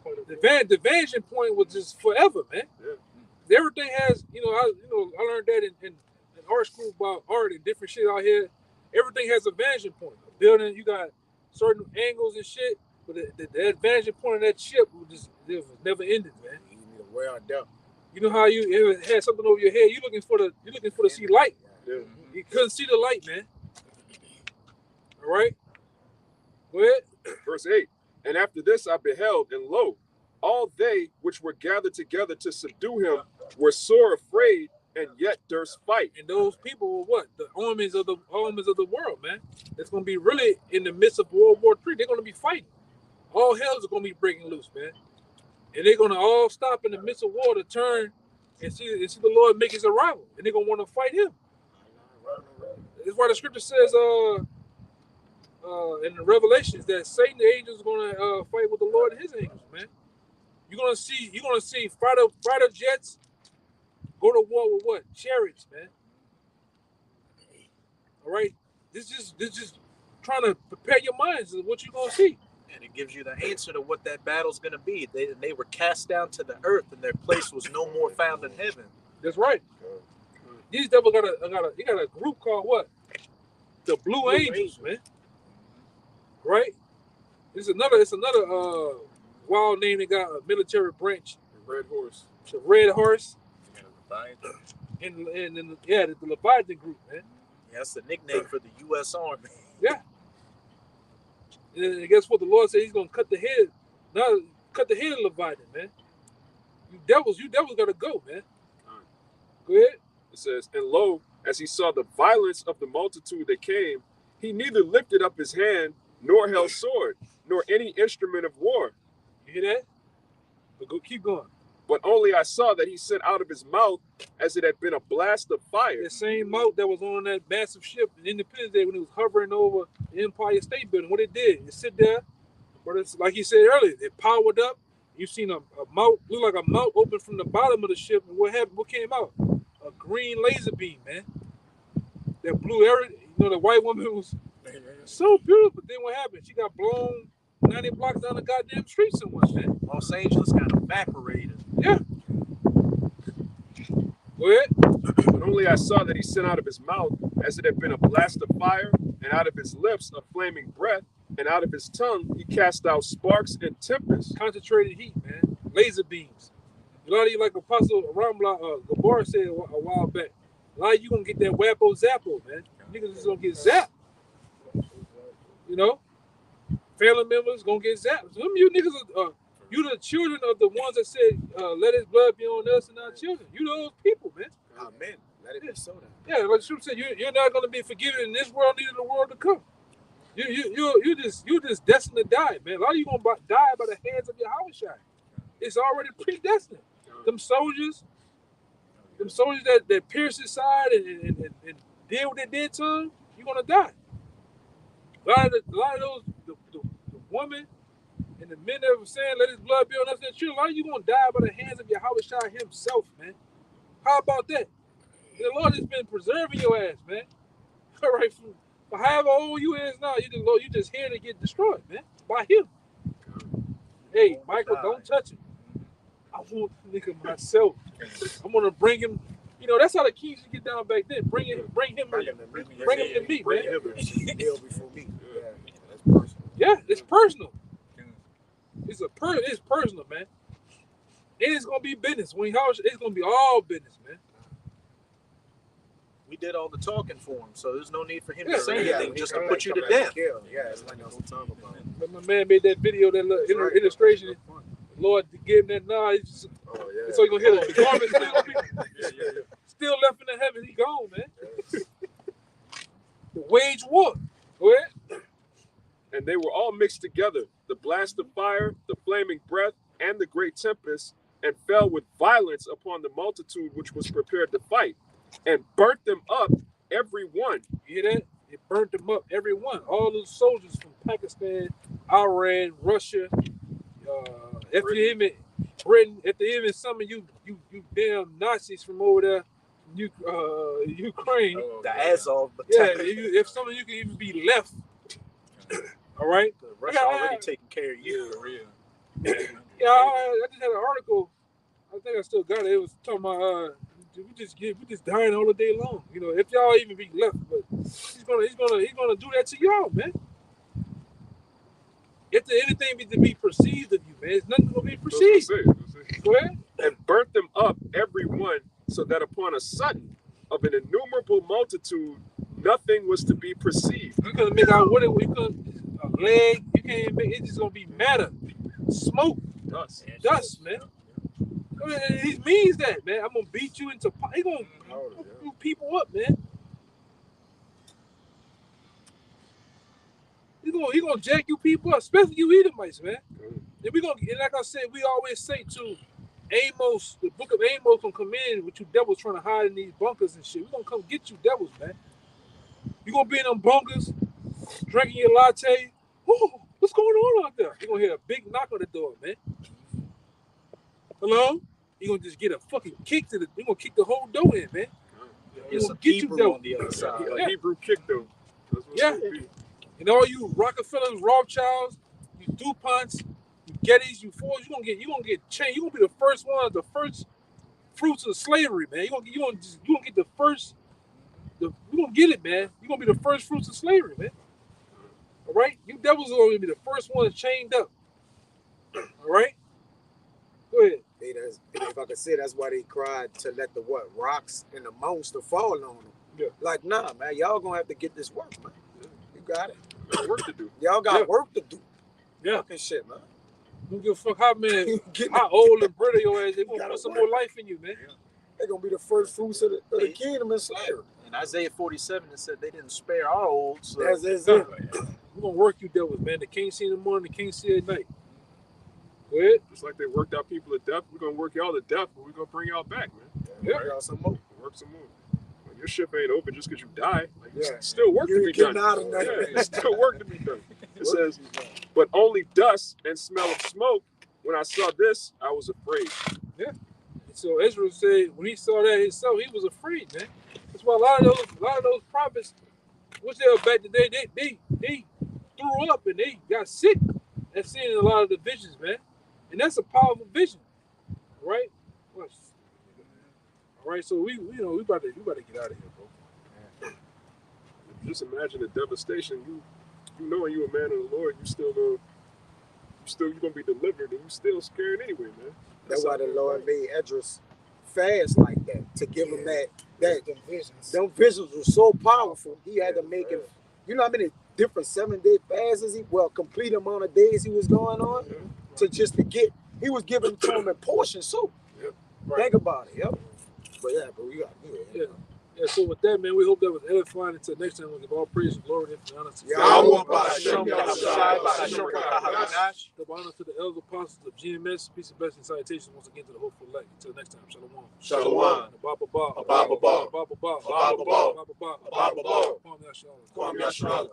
the vantage point was just forever, man. Yeah. Everything has, I learned that in art school about art and different shit out here. Everything has a vantage point. A building, you got certain angles and shit, but the vantage point of that ship was never ended, man. You need to wear on depth. You know how you ever had something over your head? You're looking for to see light. Yeah. You couldn't see the light, man. All right. Go ahead. Verse 8. And after this I beheld, and lo, all they which were gathered together to subdue him were sore afraid, and yet durst fight. And those people were what? The armies of the world, man. It's gonna be really in the midst of World War III. They're gonna be fighting. All hell is gonna be breaking loose, man. And they're gonna all stop in the midst of war to turn and see the Lord make his arrival, and they're gonna want to fight him. That's why the scripture says, in the Revelations, that Satan, the angels, are gonna fight with the Lord and his angels, man. You're gonna see fighter jets go to war with what? Chariots, man. All right. This just trying to prepare your minds of what you're gonna see. And it gives you the answer to what that battle's going to be. They were cast down to the earth, and their place was no more found in heaven. That's right. These devils got a group called what? The Blue Angels, man. Right? It's another wild name. They got a military branch. The Red Horse. The Red Horse. And the Leviathan group, man. Yeah, that's the nickname for the U.S. Army. Yeah. And guess what? The Lord said He's gonna cut the head of Leviathan, man. You devils gotta go, man. Go ahead. It says, and lo, as he saw the violence of the multitude that came, he neither lifted up his hand, nor held sword, nor any instrument of war. You hear that? But keep going. But only I saw that he sent out of his mouth as it had been a blast of fire. That same mouth that was on that massive ship in Independence Day when it was hovering over the Empire State Building. What it did, it sit there, but it's like he said earlier, it powered up. You seen a mouth, look like a mouth open from the bottom of the ship, and what happened? What came out? A green laser beam, man. That blew the white woman was so beautiful, but then what happened? She got blown 90 blocks down the goddamn street somewhere, man. Los Angeles got evaporated. Yeah. Go ahead. But only I saw that he sent out of his mouth as it had been a blast of fire, and out of his lips a flaming breath, and out of his tongue he cast out sparks and tempests. Concentrated heat, man. laser beams. A lot of you, like Apostle Ramla Gabar said a while back, a lot of you gonna get that wappo zappo, man. Niggas is gonna get zapped. You know? Family members gonna get zapped. Some of you niggas are you the children of the ones that said, let his blood be on us and our children. You those people, man. Amen. Let it be so then. Yeah, like Shem said, you're not gonna be forgiven in this world, neither the world to come. You just destined to die, man. A lot of you gonna die by the hands of your house shot. It's already predestined. Them soldiers that pierce his side and deal with it dead to him, you're gonna die. A lot of those the women and the men that were saying, let his blood be on us and children, a lot of you gonna die by the hands of your house shot himself, man. How about that? The Lord has been preserving your ass, man. All right, for however old you is now, you just here to get destroyed, man, by him. Hey, Michael, don't touch him. I want the nigga myself. I'm gonna bring him. You know, that's how the kings used to get down back then. Bring him to me, man. He'll before me. Yeah, that's personal. Yeah, it's personal. It's personal, man. It is gonna be business. It's gonna be all business, man. We did all the talking for him, so there's no need for him Yeah, to say yeah, anything just to put you to death. Yeah, it's like no time about it. But my man made that video, that little illustration. Lord, to give him that nod. So you gonna hear that. The garment still gonna be still left in the heavens. He gone, man. The wage war. Go ahead. And they were all mixed together, the blast of fire, the flaming breath, and the great tempest, and fell with violence upon the multitude which was prepared to fight, and burnt them up, every one. You hear that? It burnt them up, every one. All those soldiers from Pakistan, Iran, Russia, Britain, even some of you damn Nazis from over there, Ukraine. The Azov Yeah, battalion. if some of you can even be left. All right. Russia already taking care of you. Yeah, I just had an article. I think I still got it. It was talking about we just dying all the day long. You know, if y'all even be left, but he's gonna do that to y'all, man. If there anything be to be perceived of you, man, it's nothing gonna be perceived. Go ahead. And burnt them up, every one, so that upon a sudden of an innumerable multitude, nothing was to be perceived. You gonna make out what it? You gonna a leg? You can't even make. It's just gonna be matter, smoke, dust, man. He means that, man. I'm gonna beat you into. He gonna beat people up, man. He gonna jack you people up, especially you Edomites, man. And we gonna, and like I said, we always say to Amos, the book of Amos gonna come in with you devils trying to hide in these bunkers and shit. We gonna come get you devils, man. You gonna be in them bunkers, drinking your latte. Ooh, what's going on out there? You gonna hear a big knock on the door, man. Hello? You gonna just get a fucking kick to the. You gonna kick the whole door in, man. You gonna get you devils on the other side. A Hebrew kick, though. That's what Yeah. it's gonna be. And all you Rockefellers, Rothschilds, you DuPonts, you Gettys, you Fords, you gonna get chained. You gonna be the first one, the first fruits of slavery, man. You gonna get the first. You gonna get it, man. You gonna be the first fruits of slavery, man. All right, you devils are gonna be the first ones chained up. All right, go ahead. Hey, if I could say, that's why they cried to let the rocks and the monster fall on them. Yeah. Like, nah, man, y'all gonna have to get this work, man. You got it. Got work to do. Y'all got work to do. Yeah. Fucking shit, man. Don't give a fuck how old and brittle your ass. They gonna put some more life in you, man. They're gonna be the first fruits of the kingdom in slavery. In Isaiah 47, it said they didn't spare our old. So That's it. We're gonna work you devils, man. The king see in the morning, the king see at night. Go ahead. Just like they worked out people to death, we're gonna work y'all to death, but we're gonna bring y'all back, man. Yeah. Bring out some more. Work some more. Like, your ship ain't open just because you die. Like, Yeah. it's still work You to be ain't getting done. out of that. Yeah, it's still work to be done. It says, but only dust and smell of smoke. When I saw this, I was afraid. So Israel said when he saw that himself, he was afraid, man. That's why a lot of those prophets, which they were back today, they threw up and they got sick at seeing a lot of the visions, man. And that's a powerful vision, right? All right, so we about to get out of here, bro. Just imagine the devastation. You knowing you a man of the Lord, you still know you're gonna be delivered, and you still scared anyway, man. That's why the Lord made Esdras fast like that to give him that Them visions. them visions were so powerful. He had to make it. You know how many different 7-day fasts complete amount of days he was going on to just to get. He was giving to him in portions too. Yep. Think about it. Yep. But yeah, but we got Yeah, so with that, man, we hope that was edifying. Until next time, we'll give all praise and glory and honor to Yeah, God. I want Double honor to the elders apostles of GMS. Peace and blessings, salutations once again to the hopeful elect. Until next time, shalom. Shalom. Abba, Abba, Abba, Abba. Abba, Abba, Abba, Abba. Abba, Abba, Abba. Kwame Yashala. Kwame Yashala.